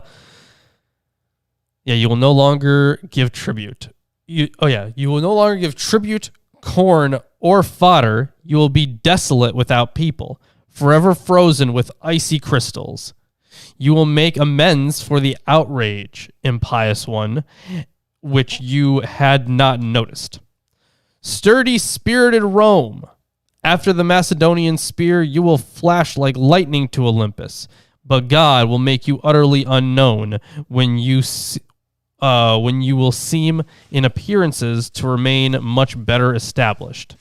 Yeah, you will no longer give tribute. You will no longer give tribute, corn, or fodder. You will be desolate without people, forever frozen with icy crystals. You will make amends for the outrage, impious one, which you had not noticed. Sturdy, spirited Rome. After the Macedonian spear, you will flash like lightning to Olympus, but God will make you utterly unknown when you will seem in appearances to remain much better established.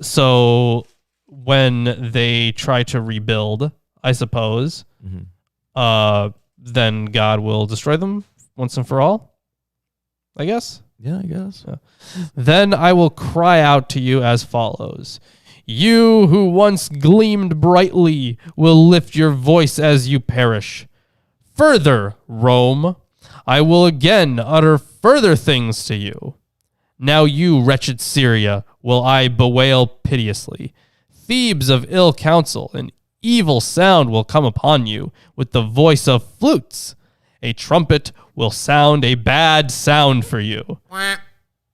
So when they try to rebuild, I suppose, then God will destroy them once and for all, I guess. Yeah, I guess. Then I will cry out to you as follows. You who once gleamed brightly will lift your voice as you perish. Further, Rome, I will again utter further things to you. Now you, wretched Syria, will I bewail piteously. Thebes of ill counsel, an evil sound will come upon you with the voice of flutes. A trumpet will sound a bad sound for you.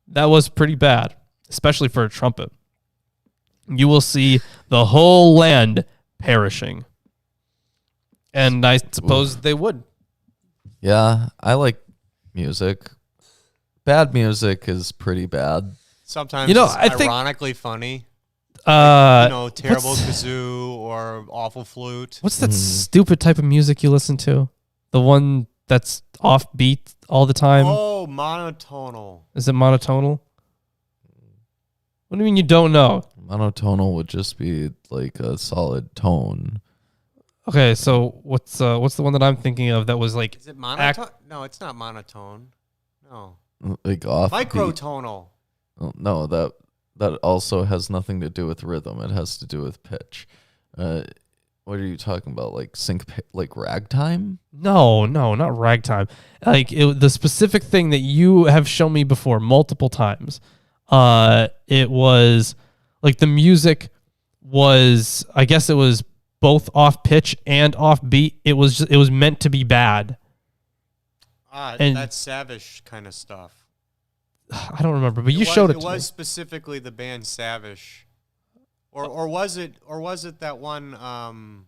That was pretty bad, especially for a trumpet. You will see the whole land perishing. And I suppose they would. Yeah, I like music. Bad music is pretty bad. Sometimes I it's think ironically funny. terrible Kazoo or awful flute. What's that stupid type of music you listen to? The one that's offbeat all the time? Oh, monotonal. Is it monotonal? What do you mean you don't know? Monotonal would just be like a solid tone. Okay, so what's the one that I'm thinking of that was like... Is it monotone? No, it's not monotone. No. Like off. Microtonal. No, that also has nothing to do with rhythm. It has to do with pitch. What are you talking about? Like like ragtime? No, not ragtime. Like the specific thing that you have shown me before multiple times. It was like the music was, I guess it was both off pitch and off beat. It was meant to be bad. And that's Savish kind of stuff. I don't remember, but you showed it to It me. was specifically the band Savage, or was it that one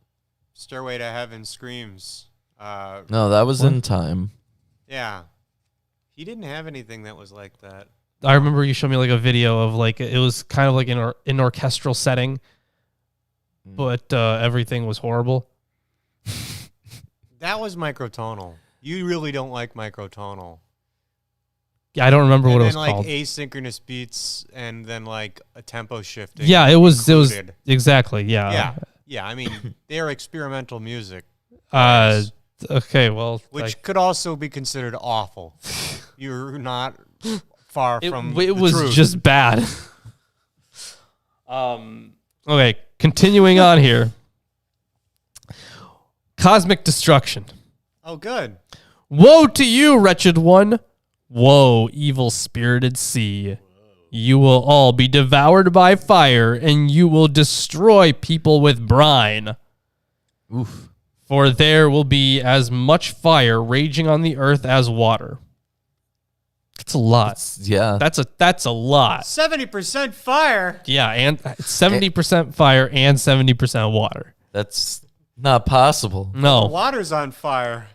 Stairway to Heaven Screams? No, that was in time. Yeah, he didn't have anything that was like that. I remember you showed me like a video of like it was kind of like in an orchestral setting, but everything was horrible. That was microtonal. You really don't like microtonal. Yeah, I don't remember what it was like called. Asynchronous beats, and then like a tempo shifting. Yeah, it was included. exactly. Yeah. Yeah. I mean, they're experimental music. Okay. Well, Which could also be considered awful. You're not far from it the was truth. just bad. Okay, continuing on here. Cosmic destruction. Oh, good. Woe to you, wretched one. Woe, evil spirited sea. You will all be devoured by fire, and you will destroy people with brine. Oof. For there will be as much fire raging on the earth as water. That's a lot. Yeah. That's a lot. 70% fire. Yeah, and 70% fire and 70% water. That's not possible. The No. water's on fire.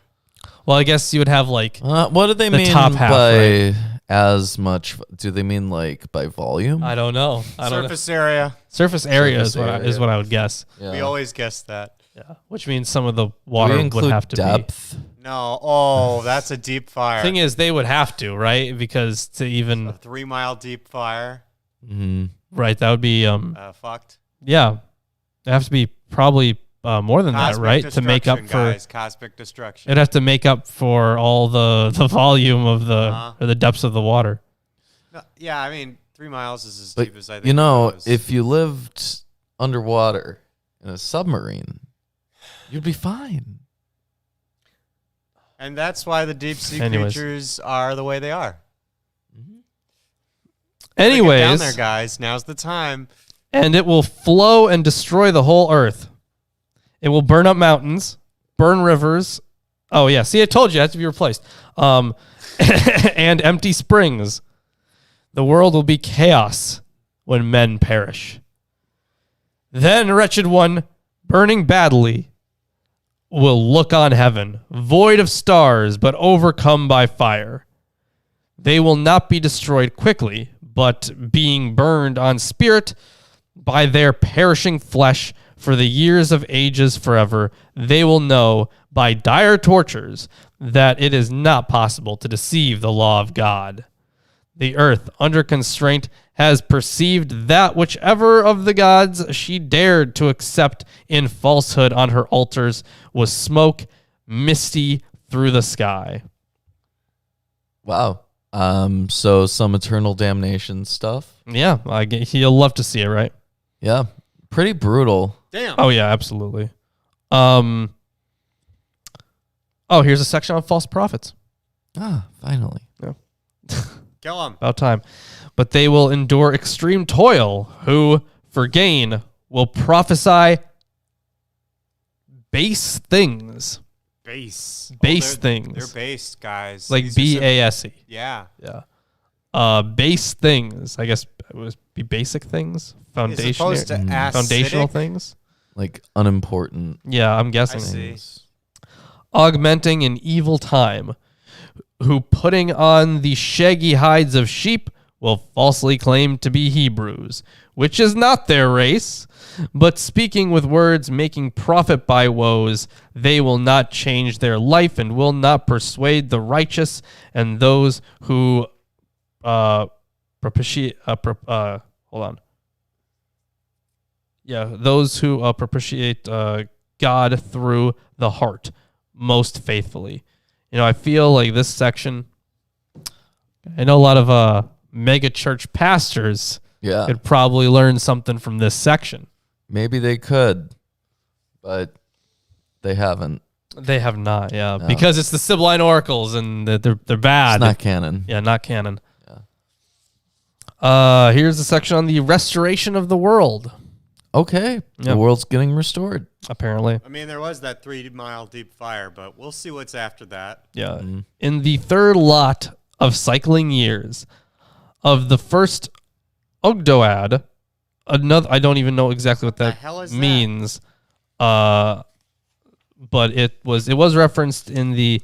Well, I guess you would have like What do they The mean top half, by as much? Do they mean like by volume? I don't know. Surface area. Surface area is Surface what area. what I would guess. Yeah. We always guess that. Yeah, which means some of the Do water we would include have to depth? No. Oh, that's a deep fire. be. Thing is, they would have to, right? Because to even a 3 mile deep fire. Mm-hmm. right, that would be Fucked. yeah, it have to be probably more than that, Cosmic right? To make up destruction, for guys. Cosmic destruction. it'd have to make up for all the volume of the or the depths of the water. No, yeah, I mean, 3 miles is as But deep as I think. you know, it goes. if you lived underwater in a submarine, you'd be fine. And that's why the deep sea Anyways. creatures are the way they are. Anyways, Get down there, guys. Now's the time. and it will flow and destroy the whole earth. It will burn up mountains, burn rivers. Oh yeah, see, I told you it has to be replaced. And empty springs. The world will be chaos when men perish. Then, wretched one, burning badly, will look on heaven, void of stars, but overcome by fire. They will not be destroyed quickly, but being burned on spirit by their perishing flesh for the years of ages forever, they will know by dire tortures that it is not possible to deceive the law of God. The earth, under constraint, has perceived that whichever of the gods she dared to accept in falsehood on her altars was smoke misty through the sky. Wow. So some eternal damnation stuff. Yeah, you'll love to see it, right? Yeah. Pretty brutal. Damn. Oh yeah, absolutely. Here's a section on false prophets. Ah, finally. Kill him. About time. But they will endure extreme toil, who, for gain, will prophesy base things. Base. Base they're- things. They're base, guys. Like These are some- BASE. Yeah. Yeah. Base things. I guess it would be basic things. As opposed to Foundational acidic. things. Like unimportant. Yeah, I'm I guessing. see. Augmenting an evil time, who putting on the shaggy hides of sheep will falsely claim to be Hebrews, which is not their race, but speaking with words making profit by woes, they will not change their life and will not persuade the righteous and those who propitiate those who propitiate God through the heart most faithfully. You know, I feel like this section, I know a lot of mega church pastors Yeah. could probably learn something from this section. Maybe they could, but they haven't. They have not, yeah, No. because it's the Sibylline Oracles and they're bad. It's not canon. Yeah, not canon. Here's a section on the restoration of the world. Okay. Yep. The world's getting restored. Apparently, I mean, there was that 3 mile deep fire, but we'll see what's after that. yeah. In the third lot of cycling years, of the first Ogdoad, another, I don't even know exactly what that hell is means. But it was referenced in the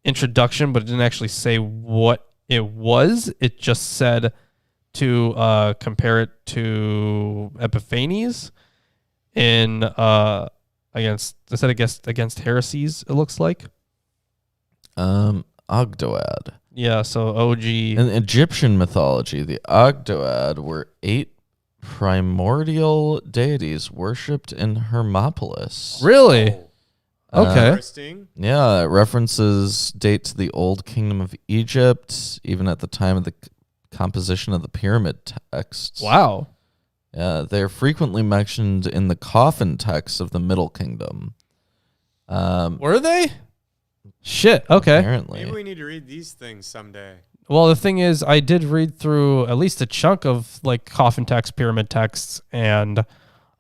introduction, but it didn't actually say what it was. It just said to compare it to Epiphanes against heresies, it looks like. Ogdoad. Yeah, so OG. In Egyptian mythology, the Ogdoad were 8 primordial deities worshipped in Hermopolis. Really? Okay. Interesting. Yeah, it references date to the Old Kingdom of Egypt, even at the time of the composition of the pyramid texts. Wow. Yeah, they're frequently mentioned in the coffin texts of the Middle Kingdom. Were they? Shit. Okay. Apparently. Maybe we need to read these things someday. Well, the thing is, I did read through at least a chunk of like coffin text, pyramid texts, and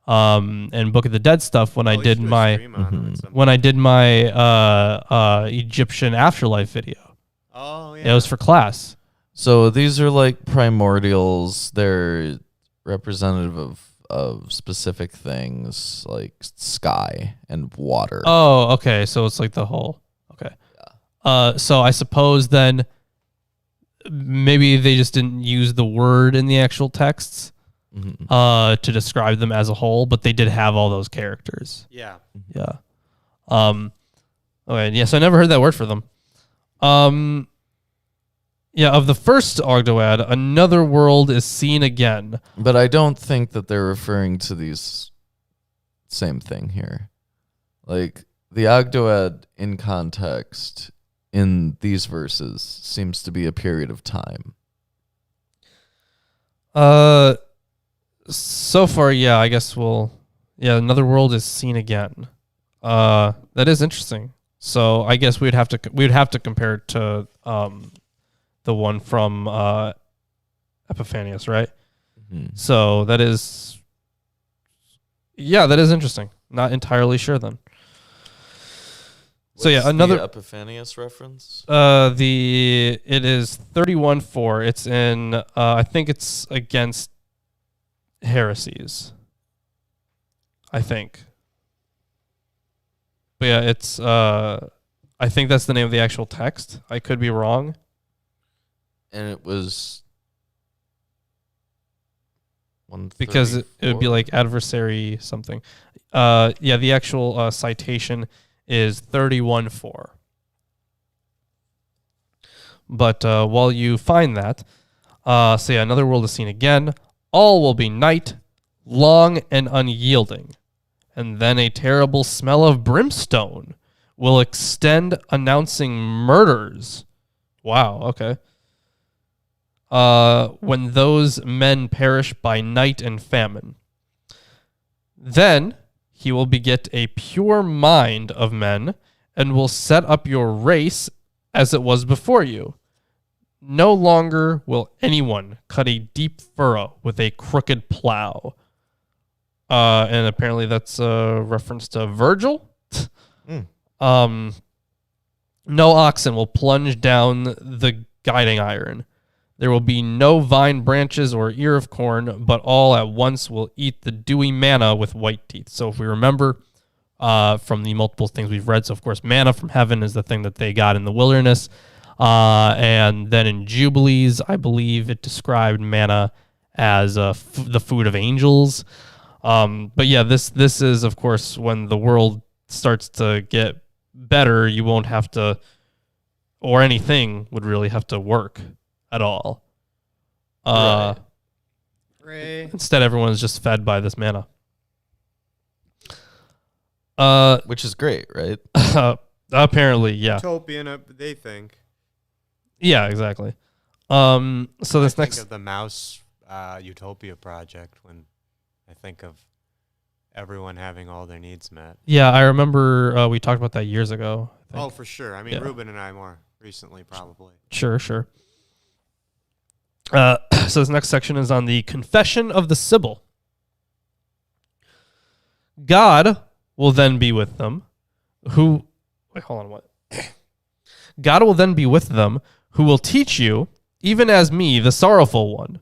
Book of the Dead stuff when I We did should do a my stream on them at some when I did my Egyptian afterlife video. Oh, yeah. It was for class. So these are like primordials. They're representative of specific things like sky and water. Oh, okay. So it's like the whole. Okay. So I suppose then maybe they just didn't use the word in the actual texts to describe them as a whole, but they did have all those characters. Yeah. Yeah. Okay. Yeah. So I never heard that word for them. Yeah. Of the first Ogdoad, another world is seen again. But I don't think that they're referring to these same thing here. Like the Ogdoad in context in these verses seems to be a period of time. So far, yeah, I guess another world is seen again. That is interesting. So I guess we'd have to compare it to the one from Epiphanius, right? So that is interesting. Not entirely sure then. So yeah, another the Epiphanius reference. it is 31:4. It's in I think it's against heresies. I think. But yeah, it's I think that's the name of the actual text. I could be wrong. And it was Because it would be like adversary something. Yeah, the actual citation is 31:4. But while you find that, so yeah, another world is seen again. All will be night, long and unyielding. And then a terrible smell of brimstone will extend, announcing murders. Wow, okay. When those men perish by night and famine. Then he will beget a pure mind of men, and will set up your race as it was before you. No longer will anyone cut a deep furrow with a crooked plow. And apparently that's a reference to Virgil. No oxen will plunge down the guiding iron. There will be no vine branches or ear of corn, but all at once will eat the dewy manna with white teeth. So if we remember from the multiple things we've read, so of course manna from heaven is the thing that they got in the wilderness. And then in Jubilees, I believe it described manna as the food of angels. But yeah, this is, of course, when the world starts to get better, you won't have to, or anything would really have to work at all. Right. Instead, everyone's just fed by this manna. Which is great, right? Apparently, yeah. Utopian, they think. Yeah, exactly. So this I next... think of the Mouse Utopia project when I think of everyone having all their needs met. Yeah, I remember we talked about that years ago. I think. Oh, for sure. I mean, Yeah. Ruben and I more recently, probably. Sure. So this next section is on the confession of the Sibyl. God will then be with them, God will then be with them, who will teach you even as me, the sorrowful one.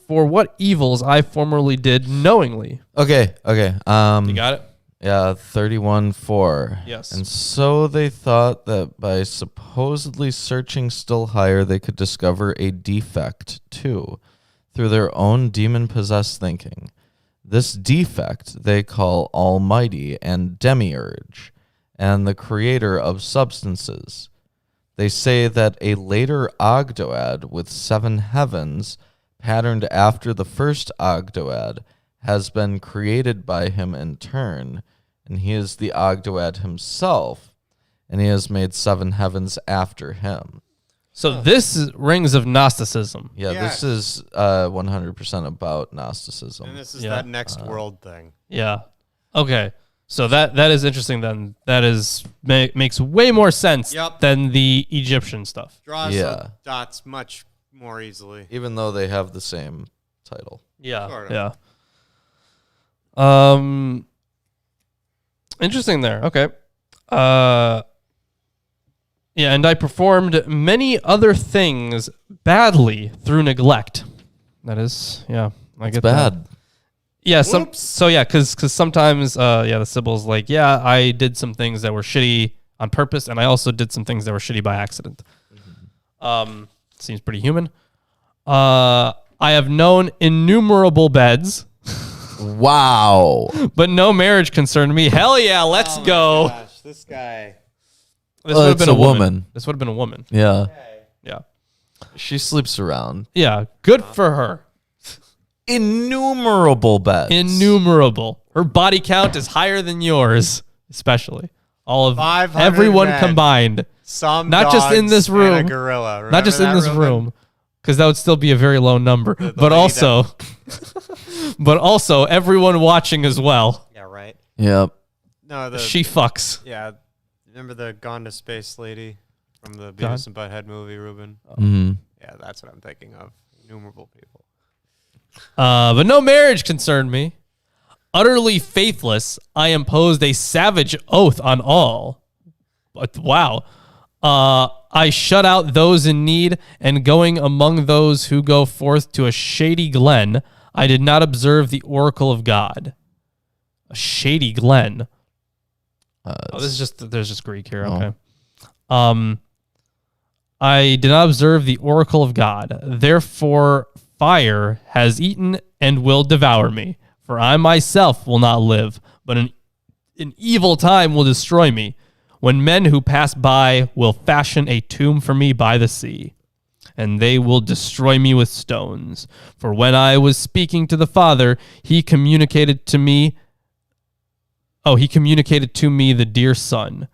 For what evils I formerly did knowingly. Okay. You got it? Yeah, 31:4. Yes. And so they thought that by supposedly searching still higher, they could discover a defect too, through their own demon-possessed thinking. This defect they call Almighty and Demiurge, and the creator of substances. They say that a later Ogdoad with 7 heavens, patterned after the first Ogdoad, has been created by him in turn, and he is the Ogdoad himself, and he has made 7 heavens after him. So this is rings of Gnosticism. Yeah, Yes. this is 100% about Gnosticism. And this is Yeah. that next world thing. Yeah. Okay. So that is interesting then. That is makes way more sense Yep. than the Egyptian stuff. Draws Yeah. the dots much more easily. Even though they have the same title. Yeah. Sort of. Yeah. Interesting there. Okay. Yeah, and I performed many other things badly through neglect. That is, yeah, I get that. Bad. Yeah, Whoops. because sometimes the Sibyl's like, yeah, I did some things that were shitty on purpose, and I also did some things that were shitty by accident. Seems pretty human. I have known innumerable beds, Wow. but no marriage concerned me. Hell yeah, let's go. Gosh, this guy. This Well, would have it's been a a woman. woman. This would have been a woman. Yeah. Yeah. She sleeps around. Yeah, good for her. Innumerable beds. Innumerable. Her body count is higher than yours, especially. All of 500 everyone men. combined. Some Not just in dogs this and a room. gorilla. Not Remember just in that, this Ruben? room, because that would still be a very low number. The But lady also, but also everyone watching as well. Yeah, right. Yep. No, She fucks. yeah. Remember the Gone to Space lady from the Gone? Beavis and Butthead movie, Ruben? Mm-hmm. Yeah, that's what I'm thinking of. Innumerable people. But no marriage concerned me. Utterly faithless, I imposed a savage oath on all. But wow. I shut out those in need, and going among those who go forth to a shady glen, I did not observe the oracle of God. A shady glen. There's just Greek here. Okay. I did not observe the oracle of God. Therefore, fire has eaten and will devour me. For I myself will not live, but an evil time will destroy me, when men who pass by will fashion a tomb for me by the sea, and they will destroy me with stones. For when I was speaking to the Father, he communicated to me the dear Son.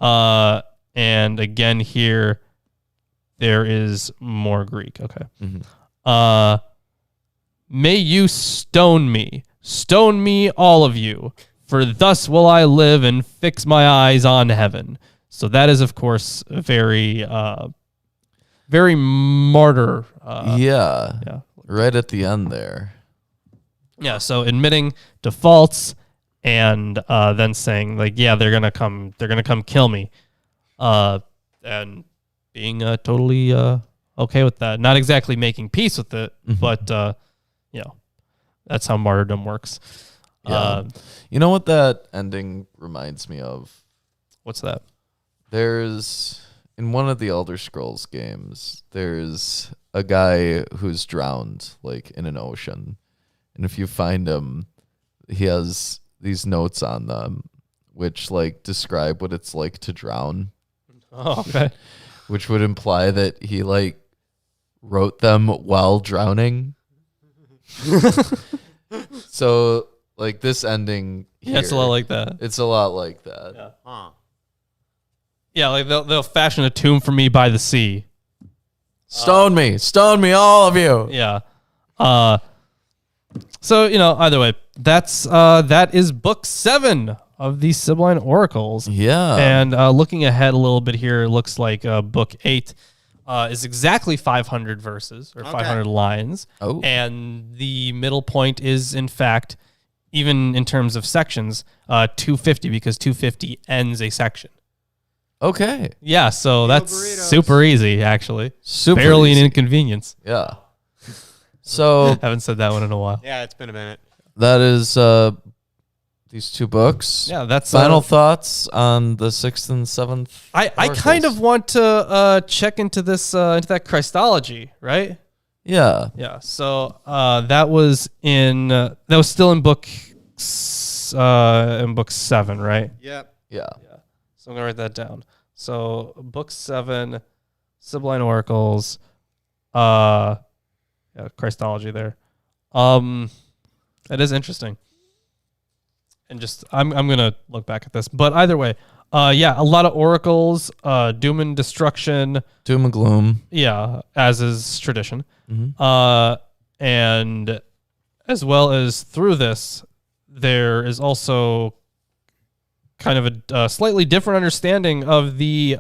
And again here, there is more Greek. Okay. May you stone me, all of you, for thus will I live and fix my eyes on heaven. So that is, of course, very martyr. Yeah. Right at the end there. Yeah. So admitting to faults and then saying like, yeah, they're gonna come kill me, and being totally okay with that. Not exactly making peace with it, but that's how martyrdom works. Yeah. You know what that ending reminds me of? What's that? There's, in one of the Elder Scrolls games, there's a guy who's drowned, like, in an ocean. And if you find him, he has these notes on them, which, like, describe what it's like to drown. Oh, okay. Which would imply that he, like, wrote them while drowning. So, like, this ending Yeah, it's a lot like that. It's a lot like that. Yeah. Huh. Yeah, like they'll fashion a tomb for me by the sea. Stone me, all of you. Yeah. So, either way, that is book 7 of the Sibylline Oracles. Yeah. And looking ahead a little bit here, it looks like book 8 is exactly 500 verses or 500 lines. Oh. And the middle point is, in fact, even in terms of sections, 250, because 250 ends a section. Okay. Yeah, so that's burritos. super easy, actually. Super Barely easy. an inconvenience. Yeah. So Haven't said that one in a while. Yeah, it's been a minute. that is these two books. Yeah, that's Final thoughts on the 6th and 7th. I kind of want to check into this into that Christology, right? Yeah. Yeah. So that was still in book 7, right? Yep. Yeah. So I'm gonna write that down. So book 7, Sibylline Oracles, Christology there. That is interesting. And just I'm gonna look back at this, but either way, a lot of oracles, doom and destruction. Doom and gloom. Yeah, as is tradition. Mm-hmm. And as well as through this, there is also kind of a slightly different understanding of the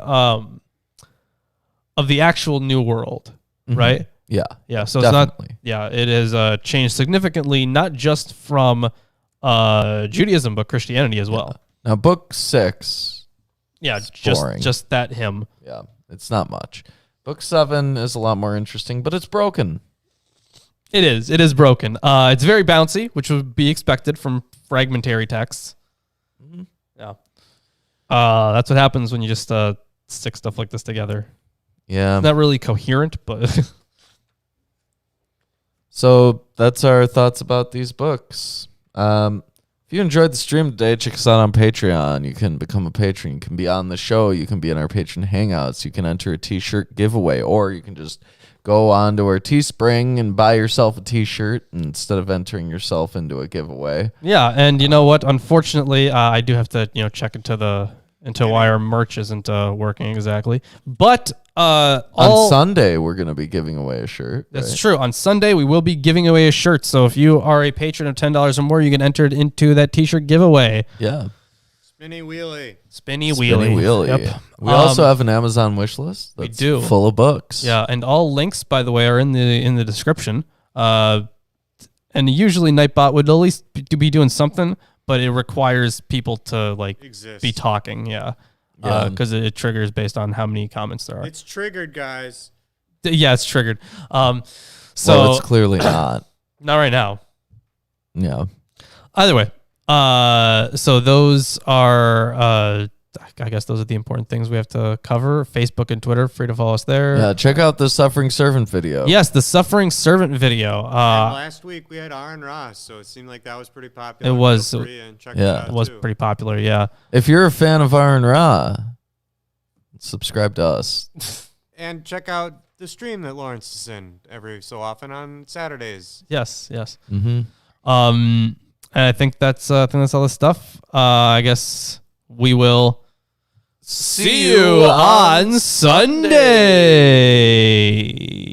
actual new world, Mhm. right? Yeah. Yeah, so Definitely. it's not. Yeah, it has changed significantly, not just from Judaism, but Christianity as well. Now, book 6. Yeah, boring. just that hymn. Yeah, it's not much. Book 7 is a lot more interesting, but it's broken. It is broken. It's very bouncy, which would be expected from fragmentary texts. Mhm. Yeah. That's what happens when you just stick stuff like this together. Yeah. It's not really coherent, but So that's our thoughts about these books. If you enjoyed the stream today, check us out on Patreon. You can become a patron. You can be on the show. You can be in our patron hangouts. You can enter a t-shirt giveaway, or you can just go on to our Teespring and buy yourself a t-shirt instead of entering yourself into a giveaway. yeah. And you know what? Unfortunately, I do have to check into why our merch isn't working exactly. But On Sunday, we're going to be giving away a shirt. That's right? true. On Sunday, we will be giving away a shirt. So if you are a patron of $10 or more, you get entered into that t-shirt giveaway. Yeah. Spinny wheelie. Spinny Spinny wheelie. wheelie. Yep. We also have an Amazon wish list that's do. full of books. Yeah, and all links, by the way, are in the description. And usually Nightbot would at least be doing something, but it requires people to Exist. be talking. Yeah. Yeah. Because it triggers based on how many comments there are. It's triggered, guys. Yeah, it's triggered. So Well, it's clearly not. not right now. Yeah. Either way, so those are, I guess those are the important things we have to cover. Facebook and Twitter, free to follow us there. Yeah. Check out the Suffering Servant video. Yes, the Suffering Servant video. And last week we had Aaron Ross, so it seemed like that was pretty popular. It was. Feel free and check Yeah. it out It was too. pretty popular, yeah. If you're a fan of Iron Ra, subscribe to us. And check out the stream that Lawrence is in every so often on Saturdays. Yes. Mm-hmm. And I think that's all the stuff. I guess we will see you on Sunday.